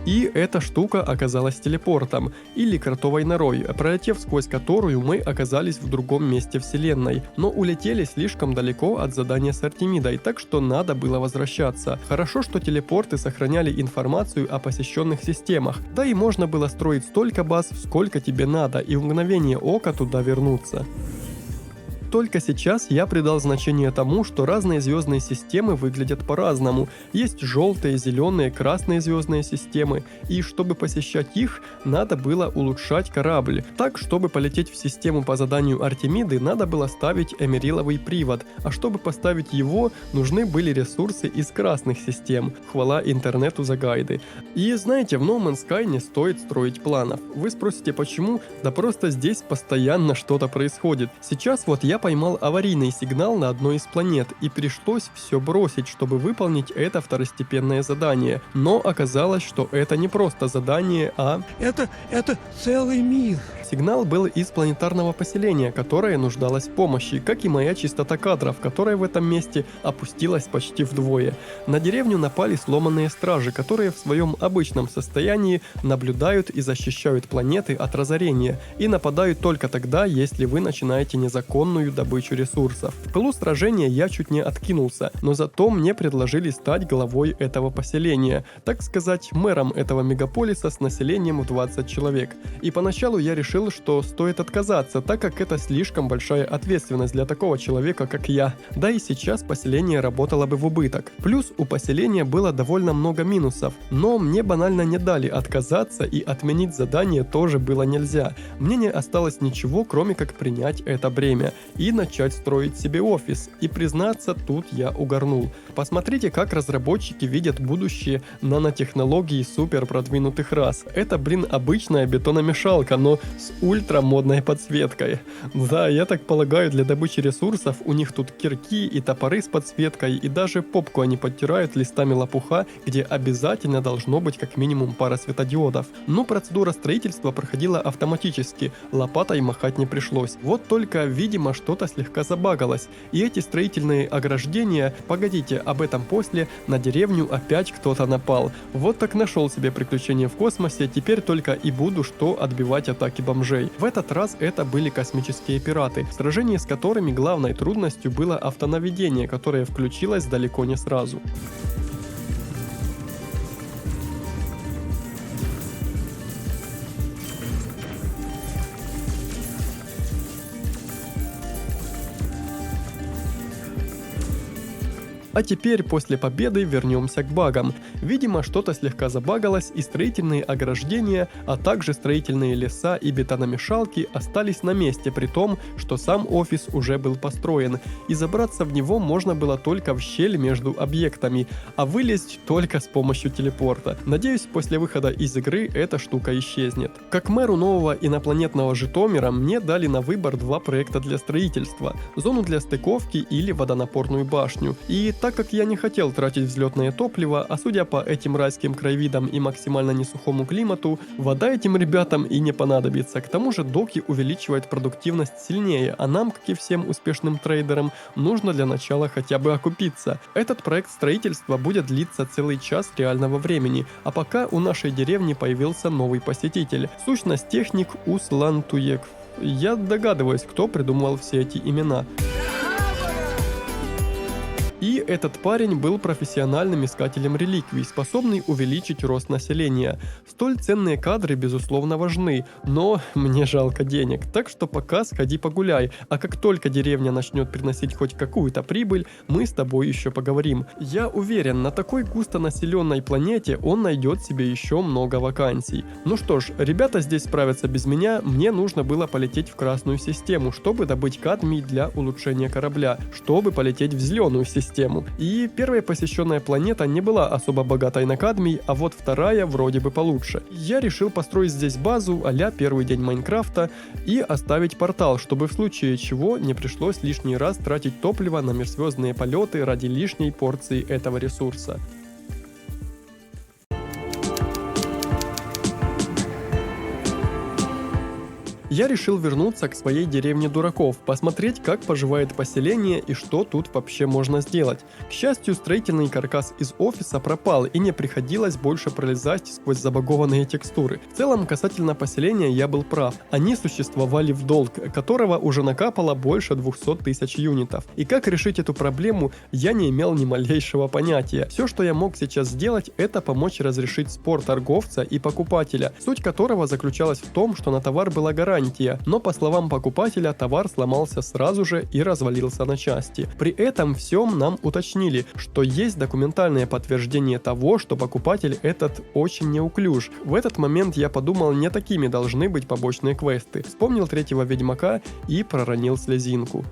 И эта штука оказалась телепортом, или кротовой норой, пролетев сквозь которую мы оказались в другом месте вселенной, но улетели слишком далеко от задания с Артемидой, так что надо было возвращаться. Хорошо, что телепорты сохраняли информацию о посещенных системах, да и можно было строить столько баз, сколько тебе надо, и в мгновение ока туда вернуться. Только сейчас я придал значение тому, что разные звездные системы выглядят по-разному. Есть желтые, зеленые, красные звездные системы, и чтобы посещать их, надо было улучшать корабль. Так, чтобы полететь в систему по заданию Артемиды, надо было ставить эмериловый привод, а чтобы поставить его, нужны были ресурсы из красных систем. Хвала интернету за гайды. И знаете, в No Man's Sky не стоит строить планов. Вы спросите, почему? Да просто здесь постоянно что-то происходит. Сейчас вот я я поймал аварийный сигнал на одной из планет, и пришлось все бросить, чтобы выполнить это второстепенное задание. Но оказалось, что это не просто задание, а... Это целый мир. Сигнал был из планетарного поселения, которое нуждалось в помощи, как и моя частота кадров, которая в этом месте опустилась почти вдвое. На деревню напали сломанные стражи, которые в своем обычном состоянии наблюдают и защищают планеты от разорения, и нападают только тогда, если вы начинаете незаконную добычу ресурсов. В пылу сражения я чуть не откинулся, но зато мне предложили стать главой этого поселения, так сказать, мэром этого мегаполиса с населением в 20 человек. И поначалу я решил, что стоит отказаться, так как это слишком большая ответственность для такого человека, как я. Да и сейчас поселение работало бы в убыток. Плюс у поселения было довольно много минусов, но мне банально не дали отказаться, и отменить задание тоже было нельзя. Мне не осталось ничего, кроме как принять это бремя и начать строить себе офис. И признаться, тут я угорнул. Посмотрите, как разработчики видят будущее нанотехнологий супер продвинутых рас. Это, обычная бетономешалка, но с ультра модной подсветкой. Да, я так полагаю, для добычи ресурсов у них тут кирки и топоры с подсветкой, и даже попку они подтирают листами лопуха, где обязательно должно быть как минимум пара светодиодов. Но процедура строительства проходила автоматически, лопатой махать не пришлось. Вот только, видимо, что-то слегка забагалось, и эти строительные ограждения, погодите, об этом после, на деревню опять кто-то напал. Вот так нашел себе приключение в космосе, теперь только и буду что отбивать атаки бомжей. В этот раз это были космические пираты, в сражении с которыми главной трудностью было автонаведение, которое включилось далеко не сразу. А теперь после победы вернемся к багам. Видимо, что-то слегка забагалось, и строительные ограждения, а также строительные леса и бетономешалки остались на месте, при том, что сам офис уже был построен, и забраться в него можно было только в щель между объектами, а вылезть только с помощью телепорта. Надеюсь, после выхода из игры эта штука исчезнет. Как мэру нового инопланетного Житомира мне дали на выбор два проекта для строительства: зону для стыковки или водонапорную башню. И так как я не хотел тратить взлетное топливо, а судя по этим райским краевидам и максимально несухому климату, вода этим ребятам и не понадобится. К тому же доки увеличивают продуктивность сильнее, а нам, как и всем успешным трейдерам, нужно для начала хотя бы окупиться. Этот проект строительства будет длиться целый час реального времени, а пока у нашей деревни появился новый посетитель. Сущность техник Услан Туек. Я догадываюсь, кто придумал все эти имена. И этот парень был профессиональным искателем реликвий, способный увеличить рост населения. Столь ценные кадры, безусловно, важны, но мне жалко денег, так что пока сходи погуляй, а как только деревня начнет приносить хоть какую-то прибыль, мы с тобой еще поговорим. Я уверен, на такой густонаселенной планете он найдет себе еще много вакансий. Ну что ж, ребята здесь справятся без меня, мне нужно было полететь в Красную систему, чтобы добыть кадмий для улучшения корабля, чтобы полететь в Зеленую систему. И первая посещенная планета не была особо богатой на кадмий, а вот вторая вроде бы получше. Я решил построить здесь базу а-ля первый день Майнкрафта и оставить портал, чтобы в случае чего не пришлось лишний раз тратить топливо на межзвездные полеты ради лишней порции этого ресурса. Я решил вернуться к своей деревне дураков, посмотреть, как поживает поселение и что тут вообще можно сделать. К счастью, строительный каркас из офиса пропал, и не приходилось больше пролезать сквозь забагованные текстуры. В целом, касательно поселения я был прав. Они существовали в долг, которого уже накапало больше 200 тысяч юнитов. И как решить эту проблему, я не имел ни малейшего понятия. Все, что я мог сейчас сделать, это помочь разрешить спор торговца и покупателя, суть которого заключалась в том, что на товар была гарантия, но по словам покупателя товар сломался сразу же и развалился на части. При этом всем нам уточнили, что есть документальное подтверждение того, что покупатель этот очень неуклюж. В этот момент я подумал, не такими должны быть побочные квесты. Вспомнил третьего Ведьмака и проронил слезинку.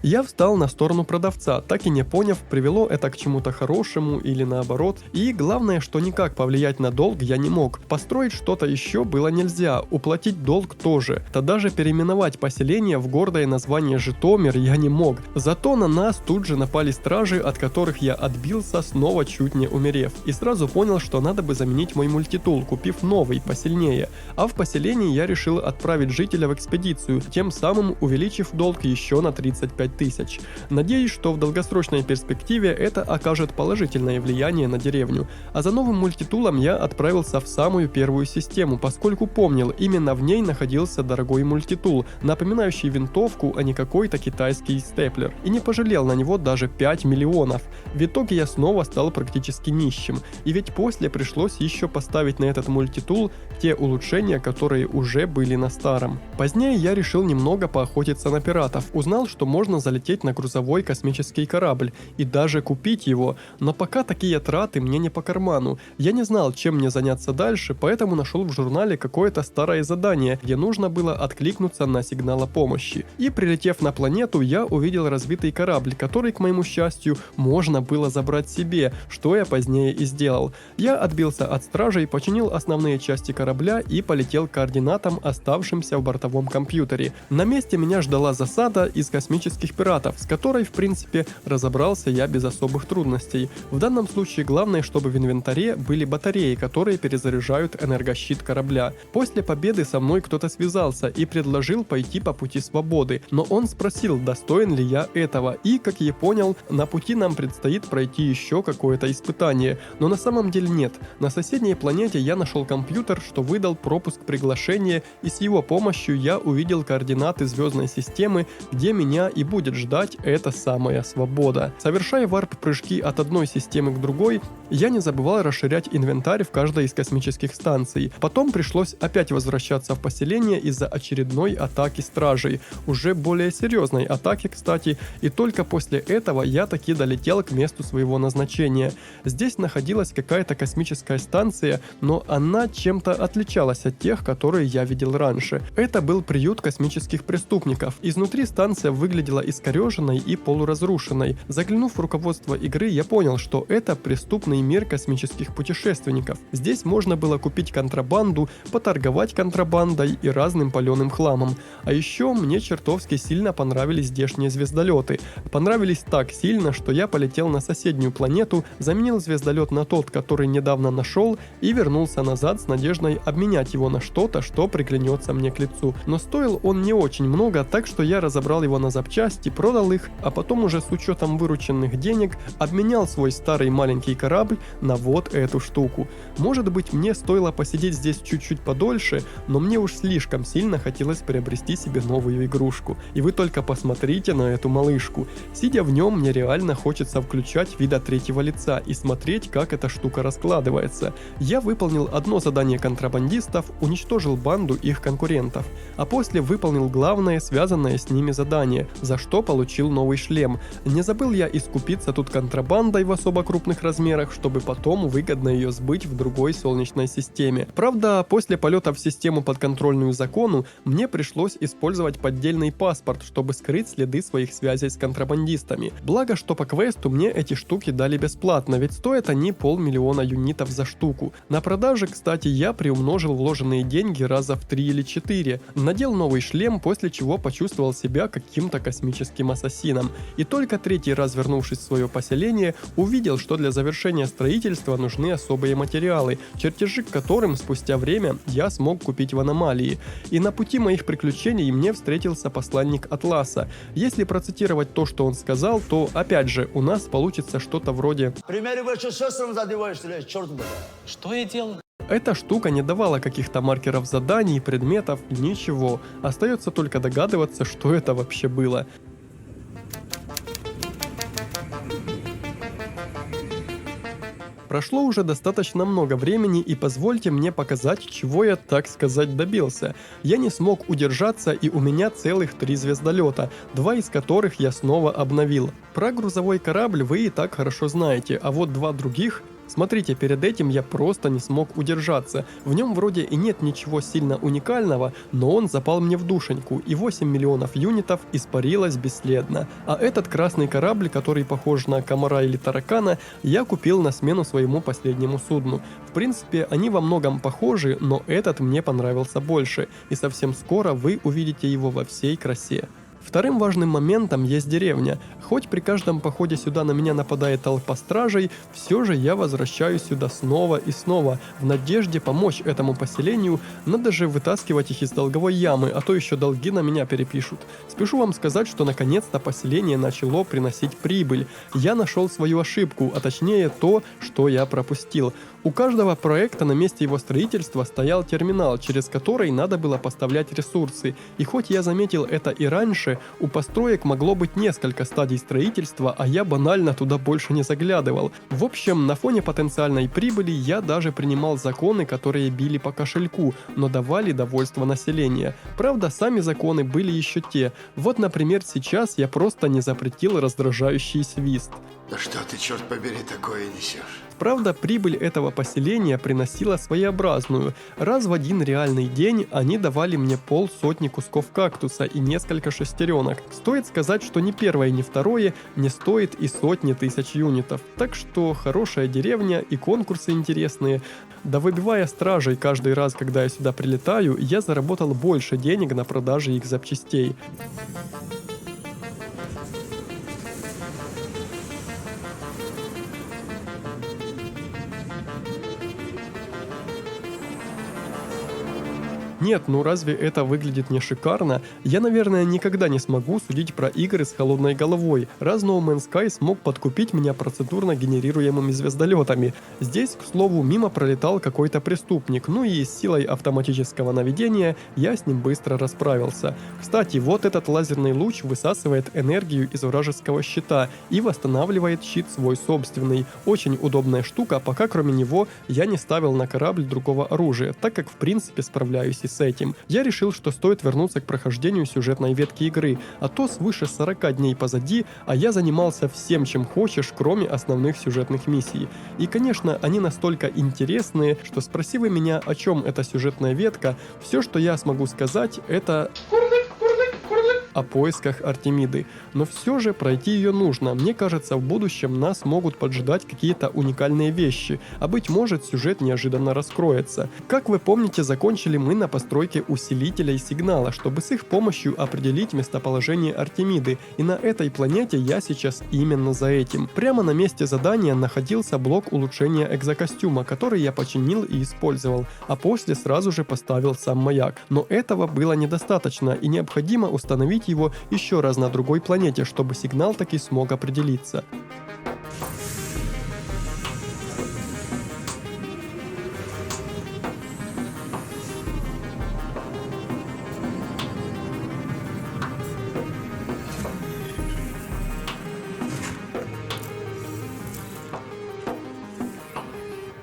Я встал на сторону продавца, так и не поняв, привело это к чему-то хорошему или наоборот. И главное, что никак повлиять на долг я не мог. Построить что-то еще было нельзя, уплатить долг тоже. Да даже переименовать поселение в гордое название Житомир я не мог. Зато на нас тут же напали стражи, от которых я отбился, снова чуть не умерев. И сразу понял, что надо бы заменить мой мультитул, купив новый, посильнее. А в поселении я решил отправить жителя в экспедицию, тем самым увеличив долг еще на 35 тысяч. Надеюсь, что в долгосрочной перспективе это окажет положительное влияние на деревню. А за новым мультитулом я отправился в самую первую систему, поскольку помнил, именно в ней находился дорогой мультитул, напоминающий винтовку, а не какой-то китайский степлер. И не пожалел на него даже 5 миллионов. В итоге я снова стал практически нищим. И ведь после пришлось еще поставить на этот мультитул те улучшения, которые уже были на старом. Позднее я решил немного поохотиться на пиратов. Узнал, что можно залететь на грузовой космический корабль и даже купить его, но пока такие траты мне не по карману. Я не знал, чем мне заняться дальше, поэтому нашел в журнале какое-то старое задание, где нужно было откликнуться на сигнал о помощи. И прилетев на планету, я увидел разбитый корабль, который, к моему счастью, можно было забрать себе, что я позднее и сделал. Я отбился от стражей, починил основные части корабля и полетел к координатам, оставшимся в бортовом компьютере. На месте меня ждала засада из космических пиратов, с которой, в принципе, разобрался я без особых трудностей. В данном случае главное, чтобы в инвентаре были батареи, которые перезаряжают энергощит корабля. После победы со мной кто-то связался и предложил пойти по пути свободы, но он спросил, достоин ли я этого, и, как я понял, на пути нам предстоит пройти еще какое-то испытание, но на самом деле нет. На соседней планете я нашел компьютер, что выдал пропуск приглашения, и с его помощью я увидел координаты звездной системы, где меня и будет ждать эта самая свобода. Совершая варп-прыжки от одной системы к другой, я не забывал расширять инвентарь в каждой из космических станций. Потом пришлось опять возвращаться в поселение из-за очередной атаки стражей, уже более серьезной атаки, кстати, и только после этого я таки долетел к месту своего назначения. Здесь находилась какая-то космическая станция, но она чем-то отличалась от тех, которые я видел раньше. Это был приют космических преступников. Изнутри станция выглядела искореженной и полуразрушенной. Заглянув в руководство игры, я понял, что это преступный мир космических путешественников. Здесь можно было купить контрабанду, поторговать контрабандой и разным паленым хламом. А еще мне чертовски сильно понравились здешние звездолеты. Понравились так сильно, что я полетел на соседнюю планету, заменил звездолет на тот, который недавно нашел, и вернулся назад с надеждой обменять его на что-то, что приглянется мне к лицу. Но стоил он не очень много, так что я разобрал его на запчасти, продал их, а потом уже с учетом вырученных денег обменял свой старый маленький корабль на вот эту штуку. Может быть, мне стоило посидеть здесь чуть-чуть подольше, но мне уж слишком сильно хотелось приобрести себе новую игрушку. И вы только посмотрите на эту малышку. Сидя в нем, мне реально хочется включать вид от третьего лица и смотреть, как эта штука раскладывается. Я выполнил одно задание контрабандистов, уничтожил банду их конкурентов, а после выполнил главное, связанное с ними задание, за что получил новый шлем. Не забыл я искупиться тут контрабандой в особо крупных размерах, чтобы потом выгодно ее сбыть в другой солнечной системе. Правда, после полета в систему подконтрольную закону, мне пришлось использовать поддельный паспорт, чтобы скрыть следы своих связей с контрабандистами. Благо, что по квесту мне эти штуки дали бесплатно, ведь стоят они 500 000 юнитов за штуку. На продаже, кстати, я приумножил вложенные деньги раза в 3 или 4, надел новый шлем, после чего почувствовал себя каким-то космическим ассасином. И только третий раз, вернувшись в свое поселение, увидел, что для завершения строительства нужны особые материалы, чертежи к которым спустя время я смог купить в аномалии. И на пути моих приключений мне встретился посланник Атласа. Если процитировать то, что он сказал, то опять же у нас получится что-то вроде: Что я делал? эта штука не давала каких-то маркеров заданий, предметов, ничего. Остается только догадываться, что это вообще было. Прошло уже достаточно много времени, и позвольте мне показать, чего я, так сказать, добился. Я не смог удержаться, и у меня целых 3 звездолета, 2 из которых я снова обновил. Про грузовой корабль вы и так хорошо знаете, а вот 2 других Смотрите, перед этим я просто не смог удержаться. В нем вроде и нет ничего сильно уникального, но он запал мне в душеньку, и 8 миллионов юнитов испарилось бесследно. А этот красный корабль, который похож на комара или таракана, я купил на смену своему последнему судну. В принципе, они во многом похожи, но этот мне понравился больше, и совсем скоро вы увидите его во всей красе. Вторым важным моментом есть деревня. Хоть при каждом походе сюда на меня нападает толпа стражей, все же я возвращаюсь сюда снова и снова, в надежде помочь этому поселению. Надо же вытаскивать их из долговой ямы, а то еще долги на меня перепишут. Спешу вам сказать, что наконец-то поселение начало приносить прибыль. Я нашел свою ошибку, а точнее то, что я пропустил. У каждого проекта на месте его строительства стоял терминал, через который надо было поставлять ресурсы. И хоть я заметил это и раньше, у построек могло быть несколько стадий строительства, а я банально туда больше не заглядывал. В общем, на фоне потенциальной прибыли я даже принимал законы, которые били по кошельку, но давали довольство населения. Правда, сами законы были еще те. Вот, например, сейчас я просто не запретил раздражающий свист. Да что ты, черт побери, такое несешь? Правда, прибыль этого поселения приносила своеобразную. Раз в один реальный день они давали мне 50 кусков кактуса и несколько шестеренок. Стоит сказать, что ни первое, ни второе не стоит и сотни тысяч юнитов. Так что хорошая деревня и конкурсы интересные. Да выбивая стражей каждый раз, когда я сюда прилетаю, я заработал больше денег на продаже их запчастей. Нет, ну разве это выглядит не шикарно? Я, наверное, никогда не смогу судить про игры с холодной головой, раз No Man's Sky смог подкупить меня процедурно генерируемыми звездолетами. Здесь, к слову, мимо пролетал какой-то преступник, ну и с силой автоматического наведения я с ним быстро расправился. Кстати, вот этот лазерный луч высасывает энергию из вражеского щита и восстанавливает щит свой собственный. Очень удобная штука, пока кроме него я не ставил на корабль другого оружия, так как в принципе справляюсь и с этим. Я решил, что стоит вернуться к прохождению сюжетной ветки игры, а то свыше 40 дней позади, а я занимался всем, чем хочешь, кроме основных сюжетных миссий. И, конечно, они настолько интересные, что спроси вы меня, о чем эта сюжетная ветка, все, что я смогу сказать, это о поисках Артемиды. Но все же пройти ее нужно. Мне кажется, в будущем нас могут поджидать какие-то уникальные вещи, а быть может, сюжет неожиданно раскроется. Как вы помните, закончили мы на постройке усилителей сигнала, чтобы с их помощью определить местоположение Артемиды, и на этой планете я сейчас именно за этим. Прямо на месте задания находился блок улучшения экзокостюма, который я починил и использовал, а после сразу же поставил сам маяк. Но этого было недостаточно, и необходимо установить его еще раз на другой планете, чтобы сигнал таки смог определиться.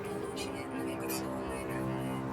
Получены навигационные данные.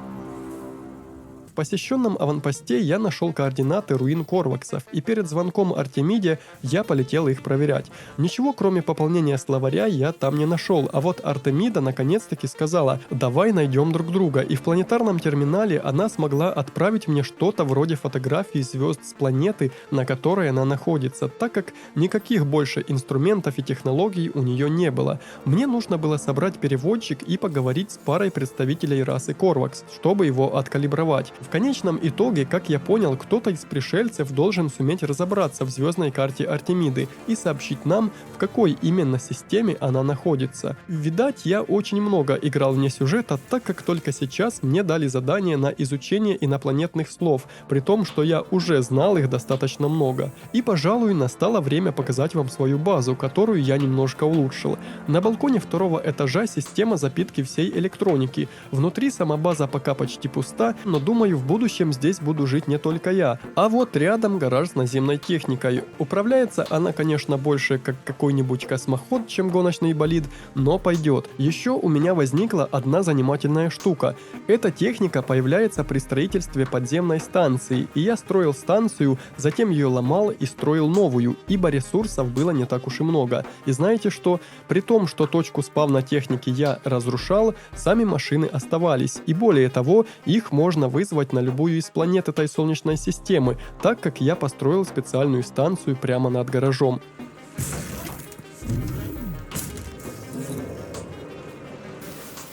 В посещенном аванпосте я нашел координаты руин Корваксов, и перед звонком Артемиде я полетел их проверять. Ничего кроме пополнения словаря я там не нашел, а вот Артемида наконец-таки сказала: давай найдем друг друга, и в планетарном терминале она смогла отправить мне что-то вроде фотографии звезд с планеты, на которой она находится, так как никаких больше инструментов и технологий у нее не было. Мне нужно было собрать переводчик и поговорить с парой представителей расы Корвакс, чтобы его откалибровать. В конечном итоге, как я понял, кто-то из пришельцев должен суметь разобраться в звездной карте Артемиды и сообщить нам, в какой именно системе она находится. Видать, я очень много играл вне сюжета, так как только сейчас мне дали задание на изучение инопланетных слов, при том, что я уже знал их достаточно много. И, пожалуй, настало время показать вам свою базу, которую я немножко улучшил. На балконе второго этажа система запитки всей электроники. Внутри сама база пока почти пуста, но думаю, Думаю, в будущем здесь буду жить не только я. А вот рядом гараж с наземной техникой. Управляется она, конечно, больше как какой-нибудь космоход, чем гоночный болид, но пойдет. Еще у меня возникла одна занимательная штука. Эта техника появляется при строительстве подземной станции, и я строил станцию, затем ее ломал и строил новую, ибо ресурсов было не так уж и много. И знаете что? При том, что точку спавна техники я разрушал, сами машины оставались, и более того, их можно вызвать на любую из планет этой Солнечной системы, так как я построил специальную станцию прямо над гаражом.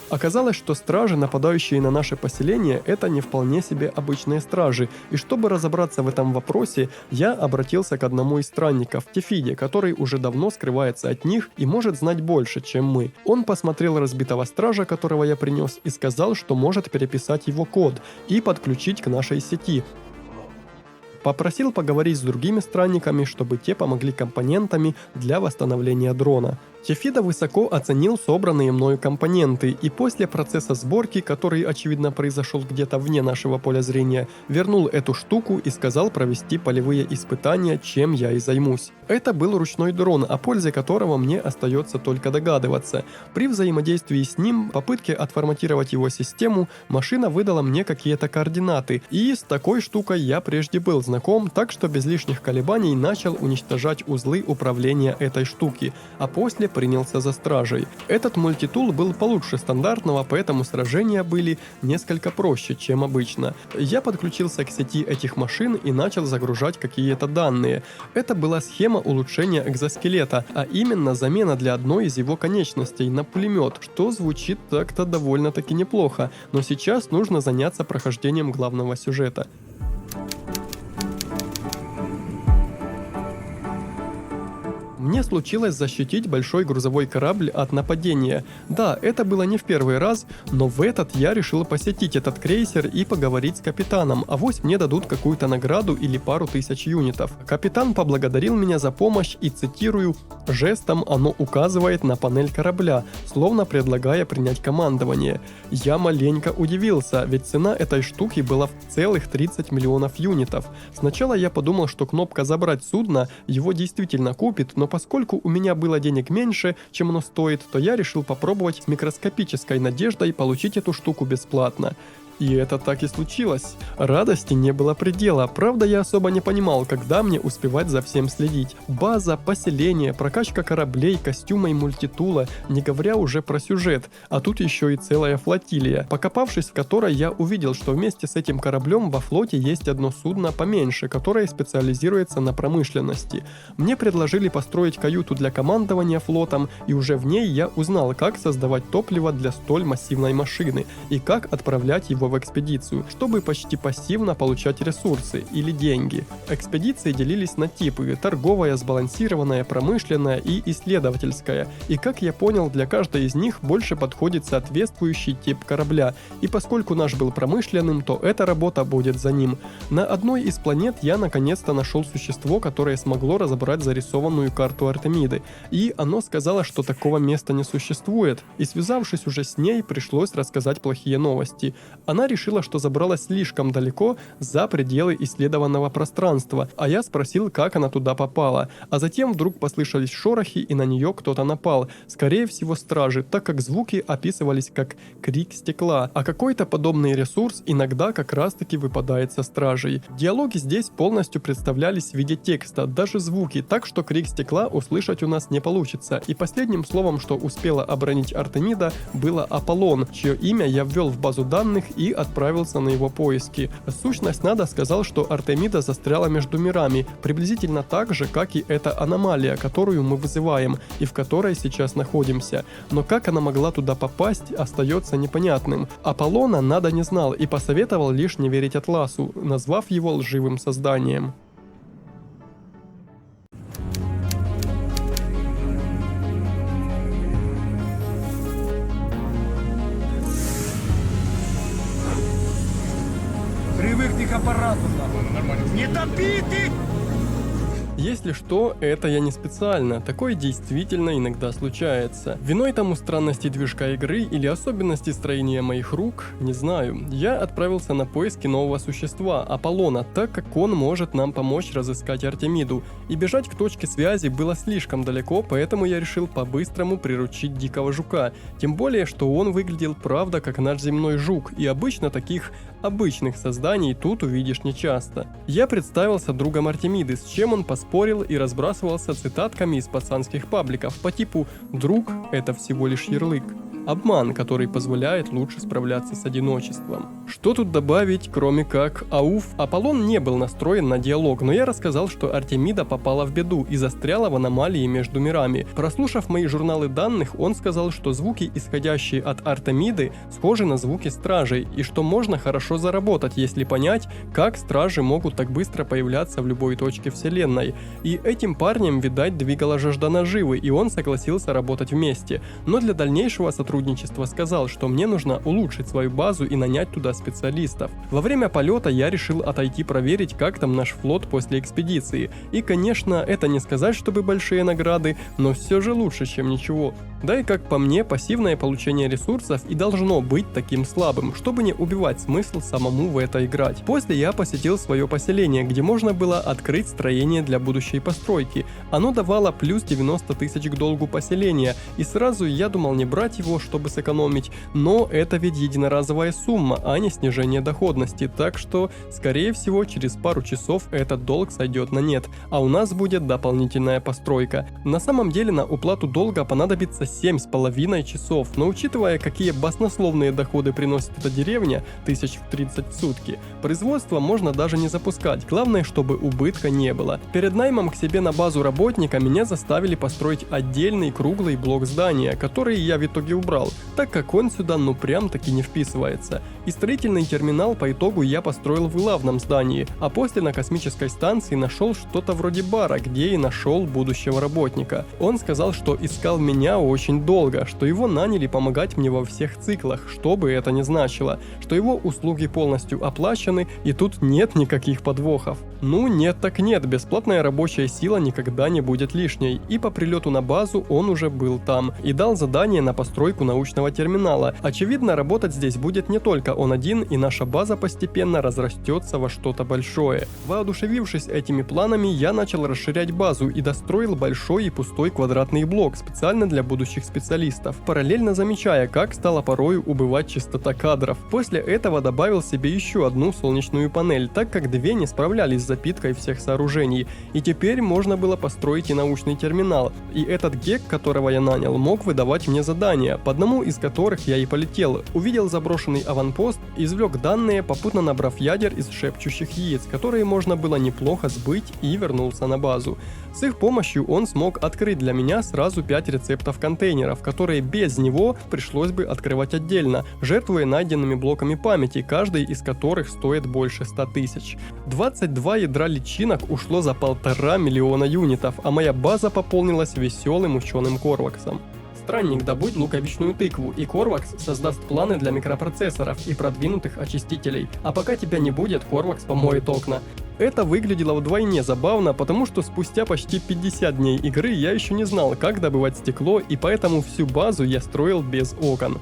Оказалось, что стражи, нападающие на наше поселение, это не вполне себе обычные стражи, и чтобы разобраться в этом вопросе, я обратился к одному из странников, Тефиде, который уже давно скрывается от них и может знать больше, чем мы. Он посмотрел разбитого стража, которого я принес, и сказал, что может переписать его код и подключить к нашей сети. Попросил поговорить с другими странниками, чтобы те помогли компонентами для восстановления дрона. Тефида высоко оценил собранные мною компоненты, и после процесса сборки, который, очевидно, произошел где-то вне нашего поля зрения, вернул эту штуку и сказал провести полевые испытания, чем я и займусь. Это был ручной дрон, о пользе которого мне остается только догадываться. При взаимодействии с ним, попытке отформатировать его систему, машина выдала мне какие-то координаты, и с такой штукой я прежде был знаком, так что без лишних колебаний начал уничтожать узлы управления этой штуки, а после принялся за стражей. Этот мультитул был получше стандартного, поэтому сражения были несколько проще, чем обычно. Я подключился к сети этих машин и начал загружать какие-то данные. Это была схема улучшения экзоскелета, а именно замена для одной из его конечностей на пулемет, что звучит так-то довольно-таки неплохо, но сейчас нужно заняться прохождением главного сюжета. Мне случилось защитить большой грузовой корабль от нападения. Да, это было не в первый раз, но в этот я решил посетить этот крейсер и поговорить с капитаном, авось мне дадут какую-то награду или пару тысяч юнитов. Капитан поблагодарил меня за помощь и, цитирую, жестом оно указывает на панель корабля, словно предлагая принять командование. Я маленько удивился, ведь цена этой штуки была в целых 30 миллионов юнитов. Сначала я подумал, что кнопка «Забрать судно» его действительно купит, но поскольку у меня было денег меньше, чем оно стоит, то я решил попробовать с микроскопической надеждой получить эту штуку бесплатно. И это так и случилось. Радости не было предела, правда я особо не понимал, когда мне успевать за всем следить. База, поселение, прокачка кораблей, костюма и мультитула, не говоря уже про сюжет, а тут еще и целая флотилия, покопавшись в которой я увидел, что вместе с этим кораблем во флоте есть одно судно поменьше, которое специализируется на промышленности. Мне предложили построить каюту для командования флотом, и уже в ней я узнал, как создавать топливо для столь массивной машины и как отправлять его в экспедицию, чтобы почти пассивно получать ресурсы или деньги. Экспедиции делились на типы: торговая, сбалансированная, промышленная и исследовательская. И как я понял, для каждой из них больше подходит соответствующий тип корабля. И поскольку наш был промышленным, то эта работа будет за ним. На одной из планет я наконец-то нашел существо, которое смогло разобрать зарисованную карту Артемиды. И оно сказало, что такого места не существует. И связавшись уже с ней, пришлось рассказать плохие новости. Она решила, что забралась слишком далеко за пределы исследованного пространства, а я спросил, как она туда попала. А затем вдруг послышались шорохи, и на нее кто-то напал. Скорее всего, стражи, так как звуки описывались как крик стекла, а какой-то подобный ресурс иногда как раз-таки выпадает со стражей. Диалоги здесь полностью представлялись в виде текста, даже звуки, так что крик стекла услышать у нас не получится. И последним словом, что успела обронить Артемида, было Аполлон, чье имя я ввел в базу данных и отправился на его поиски. Сущность Нада сказал, что Артемида застряла между мирами, приблизительно так же, как и эта аномалия, которую мы вызываем, и в которой сейчас находимся. Но как она могла туда попасть, остается непонятным. Аполлона Нада не знал и посоветовал лишь не верить Атласу, назвав его лживым созданием. Привыкни к аппарату, нахуй. Не топи ты! Если что, это я не специально, такое действительно иногда случается. Виной тому странности движка игры или особенности строения моих рук, не знаю. Я отправился на поиски нового существа, Аполлона, так как он может нам помочь разыскать Артемиду. И бежать к точке связи было слишком далеко, поэтому я решил по-быстрому приручить дикого жука. Тем более, что он выглядел правда как наш земной жук, и обычно таких обычных созданий тут увидишь нечасто. Я представился другом Артемиды, с чем он поспорил и разбрасывался цитатками из пацанских пабликов по типу «друг – это всего лишь ярлык». Обман, который позволяет лучше справляться с одиночеством. Что тут добавить, кроме как ауф? Аполлон не был настроен на диалог, но я рассказал, что Артемида попала в беду и застряла в аномалии между мирами. Прослушав мои журналы данных, он сказал, что звуки, исходящие от Артемиды, схожи на звуки стражей, и что можно хорошо заработать, если понять, как стражи могут так быстро появляться в любой точке вселенной. И этим парнем, видать, двигала жажда наживы, и он согласился работать вместе. Но для дальнейшего сотрудничества сказал, что мне нужно улучшить свою базу и нанять туда специалистов. Во время полета я решил отойти проверить, как там наш флот после экспедиции. И, конечно, это не сказать, чтобы большие награды, но все же лучше, чем ничего. Да и как по мне, пассивное получение ресурсов и должно быть таким слабым, чтобы не убивать смысл самому в это играть. После я посетил свое поселение, где можно было открыть строение для будущей постройки. Оно давало плюс 90 тысяч к долгу поселения, и сразу я думал не брать его, чтобы сэкономить, но это ведь единоразовая сумма, а не снижение доходности, так что, скорее всего, через пару часов этот долг сойдет на нет, а у нас будет дополнительная постройка. На самом деле на уплату долга понадобится 7,5 часов, но учитывая, какие баснословные доходы приносит эта деревня, 1030 в сутки, производство можно даже не запускать, главное, чтобы убытка не было. Перед наймом к себе на базу работника меня заставили построить отдельный круглый блок здания, который я в итоге убрал, так как он сюда ну прям таки не вписывается. И строительный терминал по итогу я построил в главном здании, а после на космической станции нашел что-то вроде бара, где и нашел будущего работника. Он сказал, что искал меня очень долго, что его наняли помогать мне во всех циклах, что бы это ни значило, что его услуги полностью оплачены и тут нет никаких подвохов. Ну нет так нет, бесплатная рабочая сила никогда не будет лишней, и по прилету на базу он уже был там и дал задание на постройку научного терминала. Очевидно, работать здесь будет не только он один, и наша база постепенно разрастется во что-то большое. Воодушевившись этими планами, я начал расширять базу и достроил большой и пустой квадратный блок специально для будущих специалистов, параллельно замечая, как стала порою убывать частота кадров. После этого добавил себе еще одну солнечную панель, так как две не справлялись с запиткой всех сооружений, и теперь можно было построить и научный терминал, и этот гек, которого я нанял, мог выдавать мне задания, по одному из которых я и полетел. Увидел заброшенный аванпост, извлек данные, попутно набрав ядер из шепчущих яиц, которые можно было неплохо сбыть, и вернулся на базу. С их помощью он смог открыть для меня сразу 5 рецептов контейнеров, которые без него пришлось бы открывать отдельно, жертвуя найденными блоками памяти, каждый из которых стоит больше 100 тысяч. 22 ядра личинок ушло за 1,5 миллиона юнитов, а моя база пополнилась веселым ученым Корваксом. Странник, добудь луковичную тыкву, и Корвакс создаст планы для микропроцессоров и продвинутых очистителей. А пока тебя не будет, Корвакс помоет окна. Это выглядело вдвойне забавно, потому что спустя почти 50 дней игры я еще не знал, как добывать стекло, и поэтому всю базу я строил без окон.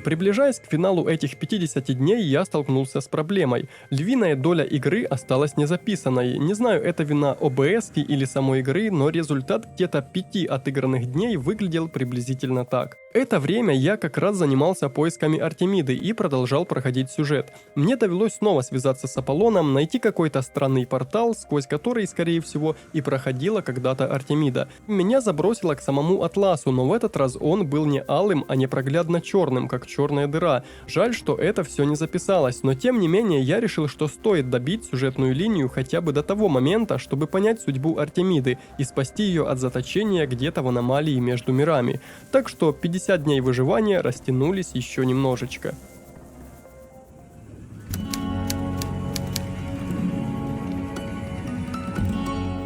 Приближаясь к финалу этих 50 дней, я столкнулся с проблемой. Львиная доля игры осталась незаписанной. Не знаю, это вина OBS или самой игры, но результат где-то 5 отыгранных дней выглядел приблизительно так. Это время я как раз занимался поисками Артемиды и продолжал проходить сюжет. Мне довелось снова связаться с Аполлоном, найти какой-то странный портал, сквозь который, скорее всего, и проходила когда-то Артемида. Меня забросило к самому Атласу, но в этот раз он был не алым, а непроглядно черным, как черная дыра. Жаль, что это все не записалось, но тем не менее я решил, что стоит добить сюжетную линию хотя бы до того момента, чтобы понять судьбу Артемиды и спасти ее от заточения где-то в аномалии между мирами. Так что 50 дней выживания растянулись еще немножечко.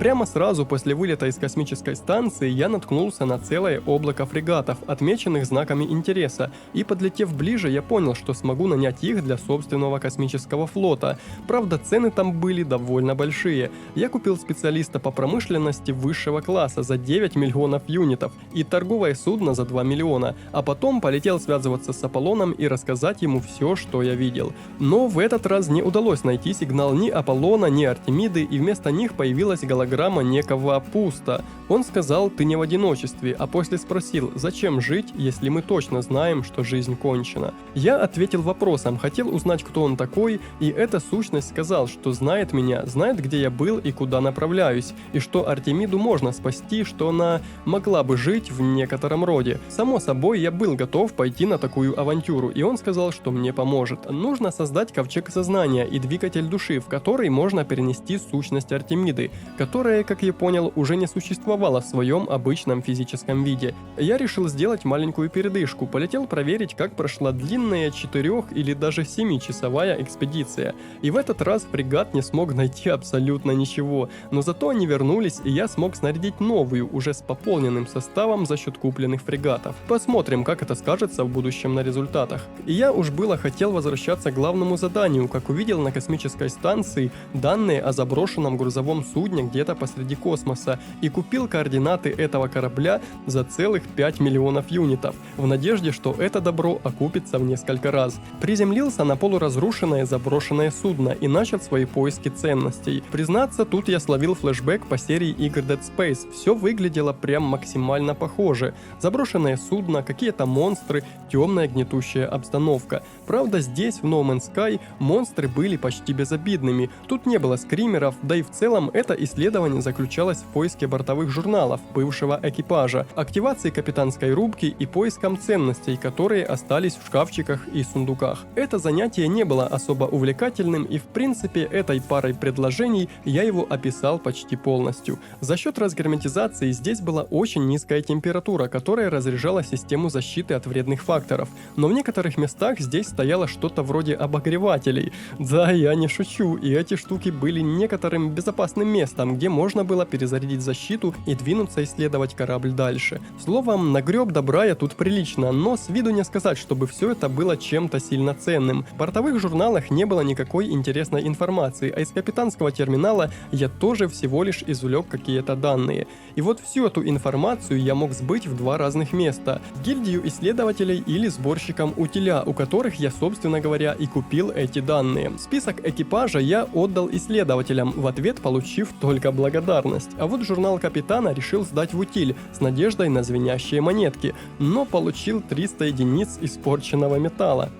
Прямо сразу после вылета из космической станции я наткнулся на целое облако фрегатов, отмеченных знаками интереса, и подлетев ближе, я понял, что смогу нанять их для собственного космического флота. Правда, цены там были довольно большие. Я купил специалиста по промышленности высшего класса за 9 миллионов юнитов и торговое судно за 2 миллиона, а потом полетел связываться с Аполлоном и рассказать ему все, что я видел. Но в этот раз не удалось найти сигнал ни Аполлона, ни Артемиды, и вместо них появилась голограмма некого Пуста. Он сказал: «Ты не в одиночестве», а после спросил: «Зачем жить, если мы точно знаем, что жизнь кончена?» Я ответил вопросом, хотел узнать, кто он такой, и эта сущность сказал, что знает меня, знает, где я был и куда направляюсь, и что Артемиду можно спасти, что она могла бы жить в некотором роде. Само собой, я был готов пойти на такую авантюру, и он сказал, что мне поможет. Нужно создать ковчег сознания и двигатель души, в который можно перенести сущность Артемиды, которая, как я понял, уже не существовала в своем обычном физическом виде. Я решил сделать маленькую передышку, полетел проверить, как прошла длинная 4 или даже 7-часовая экспедиция. И в этот раз фрегат не смог найти абсолютно ничего, но зато они вернулись, и я смог снарядить новую, уже с пополненным составом за счет купленных фрегатов. Посмотрим, как это скажется в будущем на результатах. И я уж было хотел возвращаться к главному заданию, как увидел на космической станции данные о заброшенном грузовом судне где-то посреди космоса, и купил координаты этого корабля за целых 5 миллионов юнитов, в надежде, что это добро окупится в несколько раз. Приземлился на полуразрушенное заброшенное судно и начал свои поиски ценностей. Признаться, тут я словил флешбэк по серии игр Dead Space. Все выглядело прям максимально похоже. Заброшенное судно, какие-то монстры, темная гнетущая обстановка. Правда, здесь, в No Man's Sky, монстры были почти безобидными. Тут не было скримеров, да и в целом это исследование заключалось в поиске бортовых журналов бывшего экипажа, активации капитанской рубки и поиском ценностей, которые остались в шкафчиках и сундуках. Это занятие не было особо увлекательным, и в принципе этой парой предложений я его описал почти полностью. За счет разгерметизации здесь была очень низкая температура, которая разряжала систему защиты от вредных факторов, но в некоторых местах здесь стояло что-то вроде обогревателей. Да, я не шучу, и эти штуки были некоторым безопасным местом, где можно было перезарядить защиту и двинуться исследовать корабль дальше. Словом, нагреб добра я тут прилично, но с виду не сказать, чтобы все это было чем-то сильно ценным. В бортовых журналах не было никакой интересной информации, а из капитанского терминала я тоже всего лишь извлек какие-то данные. И вот всю эту информацию я мог сбыть в 2 разных места: в гильдию исследователей или сборщикам утиля, у которых я, собственно говоря, и купил эти данные. Список экипажа я отдал исследователям, в ответ получив только благодарность. А вот журнал капитана решил сдать в утиль с надеждой на звенящие монетки, но получил 300 единиц испорченного металла.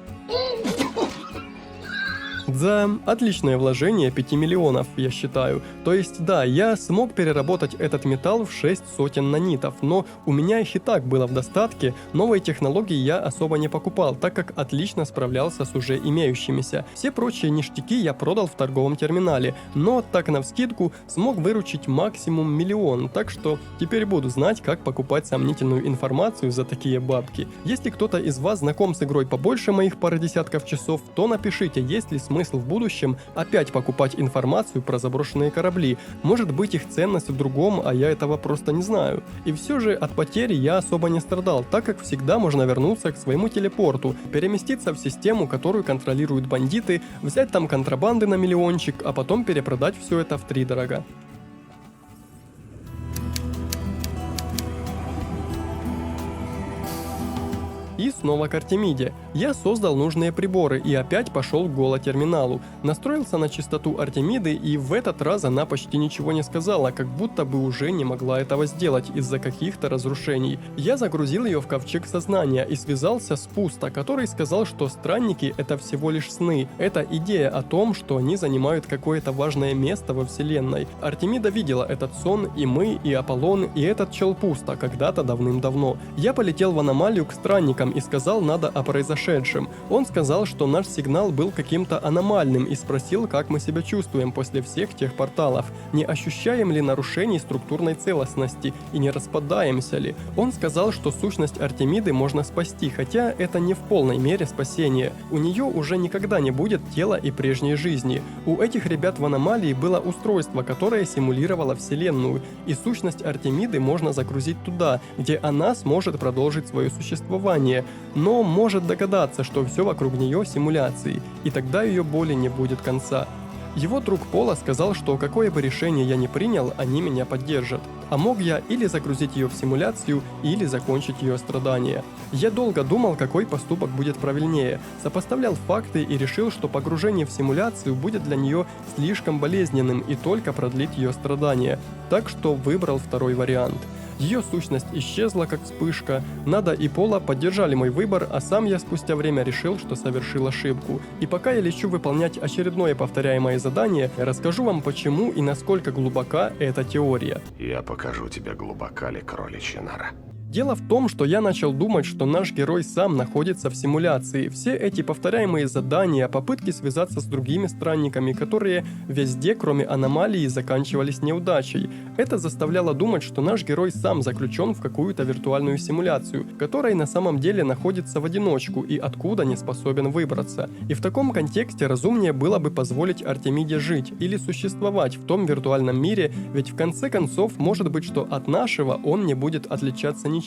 Да, отличное вложение 5 миллионов, я считаю. То есть да, я смог переработать этот металл в 6 сотен нанитов, но у меня их и так было в достатке, новые технологии я особо не покупал, так как отлично справлялся с уже имеющимися. Все прочие ништяки я продал в торговом терминале, но так навскидку смог выручить максимум 1 миллион, так что теперь буду знать, как покупать сомнительную информацию за такие бабки. Если кто-то из вас знаком с игрой побольше моих пары десятков часов, то напишите, есть ли смысл в будущем опять покупать информацию про заброшенные корабли. Может быть, их ценность в другом, а я этого просто не знаю. И все же от потери я особо не страдал, так как всегда можно вернуться к своему телепорту, переместиться в систему, которую контролируют бандиты, взять там контрабанды на миллиончик, а потом перепродать все это втридорога. И снова к Артемиде. Я создал нужные приборы и опять пошел к голотерминалу. Настроился на частоту Артемиды, и в этот раз она почти ничего не сказала, как будто бы уже не могла этого сделать из-за каких-то разрушений. Я загрузил ее в ковчег сознания и связался с Пусто, который сказал, что странники — это всего лишь сны. Это идея о том, что они занимают какое-то важное место во вселенной. Артемида видела этот сон, и мы, и Аполлон, и этот чел Пусто когда-то давным-давно. Я полетел в аномалию к странникам и сказал, рассказал Надо о произошедшем. Он сказал, что наш сигнал был каким-то аномальным и спросил, как мы себя чувствуем после всех тех порталов, не ощущаем ли нарушений структурной целостности и не распадаемся ли. Он сказал, что сущность Артемиды можно спасти, хотя это не в полной мере спасение. У нее уже никогда не будет тела и прежней жизни. У этих ребят в аномалии было устройство, которое симулировало Вселенную, и сущность Артемиды можно загрузить туда, где она сможет продолжить свое существование, но может догадаться, что все вокруг нее симуляции, и тогда ее боли не будет конца. Его друг Пола сказал, что какое бы решение я ни принял, они меня поддержат. А мог я или загрузить ее в симуляцию, или закончить ее страдания. Я долго думал, какой поступок будет правильнее, сопоставлял факты и решил, что погружение в симуляцию будет для нее слишком болезненным и только продлит ее страдания, так что выбрал второй вариант. Ее сущность исчезла, как вспышка. Надо и Пола поддержали мой выбор, а сам я спустя время решил, что совершил ошибку. И пока я лечу выполнять очередное повторяемое задание, расскажу вам, почему и насколько глубока эта теория. Я покажу тебе, глубока ли кроличья нора. Дело в том, что я начал думать, что наш герой сам находится в симуляции. Все эти повторяемые задания, попытки связаться с другими странниками, которые везде, кроме аномалии, заканчивались неудачей. Это заставляло думать, что наш герой сам заключен в какую-то виртуальную симуляцию, которая на самом деле находится в одиночку и откуда не способен выбраться. И в таком контексте разумнее было бы позволить Артемиде жить или существовать в том виртуальном мире, ведь в конце концов может быть, что от нашего он не будет отличаться ничем,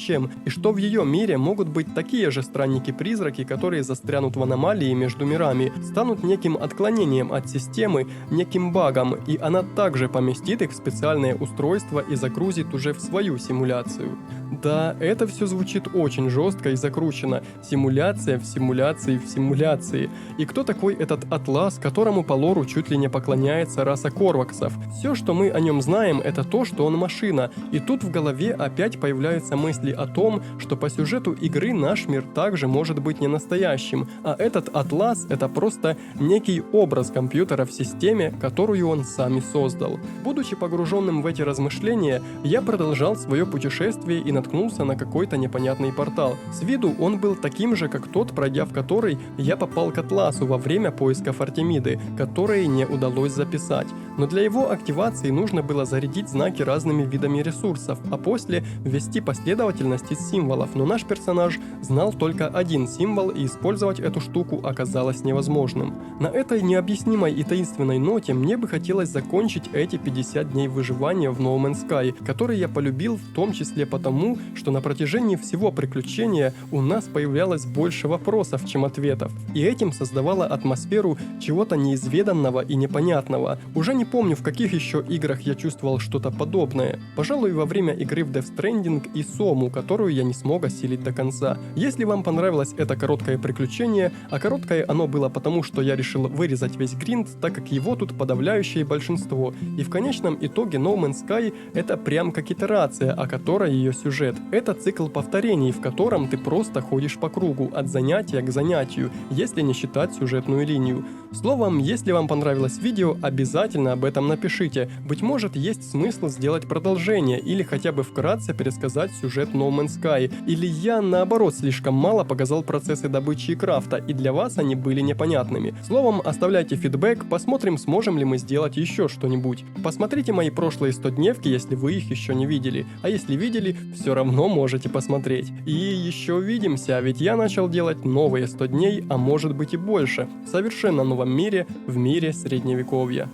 и что в ее мире могут быть такие же странники-призраки, которые застрянут в аномалии между мирами, станут неким отклонением от системы, неким багом, и она также поместит их в специальное устройство и загрузит уже в свою симуляцию. Да, это все звучит очень жестко и закручено. Симуляция в симуляции в симуляции. И кто такой этот Атлас, которому по лору чуть ли не поклоняется раса корваксов? Все, что мы о нем знаем, это то, что он машина. И тут в голове опять появляются мысли о том, что по сюжету игры наш мир также может быть не настоящим, а этот Атлас — это просто некий образ компьютера в системе, которую он сам и создал. Будучи погруженным в эти размышления, я продолжал свое путешествие и наткнулся на какой-то непонятный портал. С виду он был таким же, как тот, пройдя в который я попал к Атласу во время поисков Артемиды, которые не удалось записать. Но для его активации нужно было зарядить знаки разными видами ресурсов, а после ввести последовательность из символов, но наш персонаж знал только один символ, и использовать эту штуку оказалось невозможным. На этой необъяснимой и таинственной ноте мне бы хотелось закончить эти 50 дней выживания в No Man's Sky, который я полюбил в том числе потому, что на протяжении всего приключения у нас появлялось больше вопросов, чем ответов, и этим создавало атмосферу чего-то неизведанного и непонятного. Уже не помню, в каких еще играх я чувствовал что-то подобное. Пожалуй, во время игры в Death Stranding и Сому, которую я не смог осилить до конца. Если вам понравилось это короткое приключение, а короткое оно было потому, что я решил вырезать весь гринд, так как его тут подавляющее большинство, и в конечном итоге No Man's Sky — это прям как итерация, о которой ее сюжет. Это цикл повторений, в котором ты просто ходишь по кругу, от занятия к занятию, если не считать сюжетную линию. Словом, если вам понравилось видео, обязательно об этом напишите. Быть может, есть смысл сделать продолжение или хотя бы вкратце пересказать сюжет No Man's Sky. Или я, наоборот, слишком мало показал процессы добычи и крафта, и для вас они были непонятными. Словом, оставляйте фидбэк, посмотрим, сможем ли мы сделать еще что-нибудь. Посмотрите мои прошлые 100-дневки, если вы их еще не видели. А если видели, все равно можете посмотреть. И еще увидимся, ведь я начал делать новые 100 дней, а может быть и больше, в совершенно новом мире, в мире Средневековья.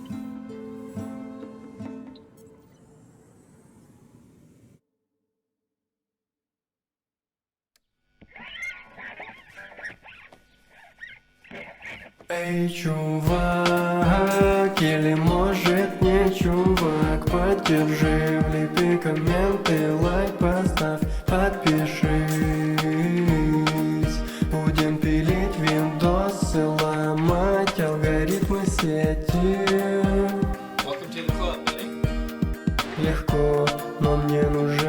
Эй, чувак, или может не чувак, поддержи, влепи комменты, лайк поставь, подпишись. Будем пилить видосы, ломать алгоритмы сети. Легко, но мне нужен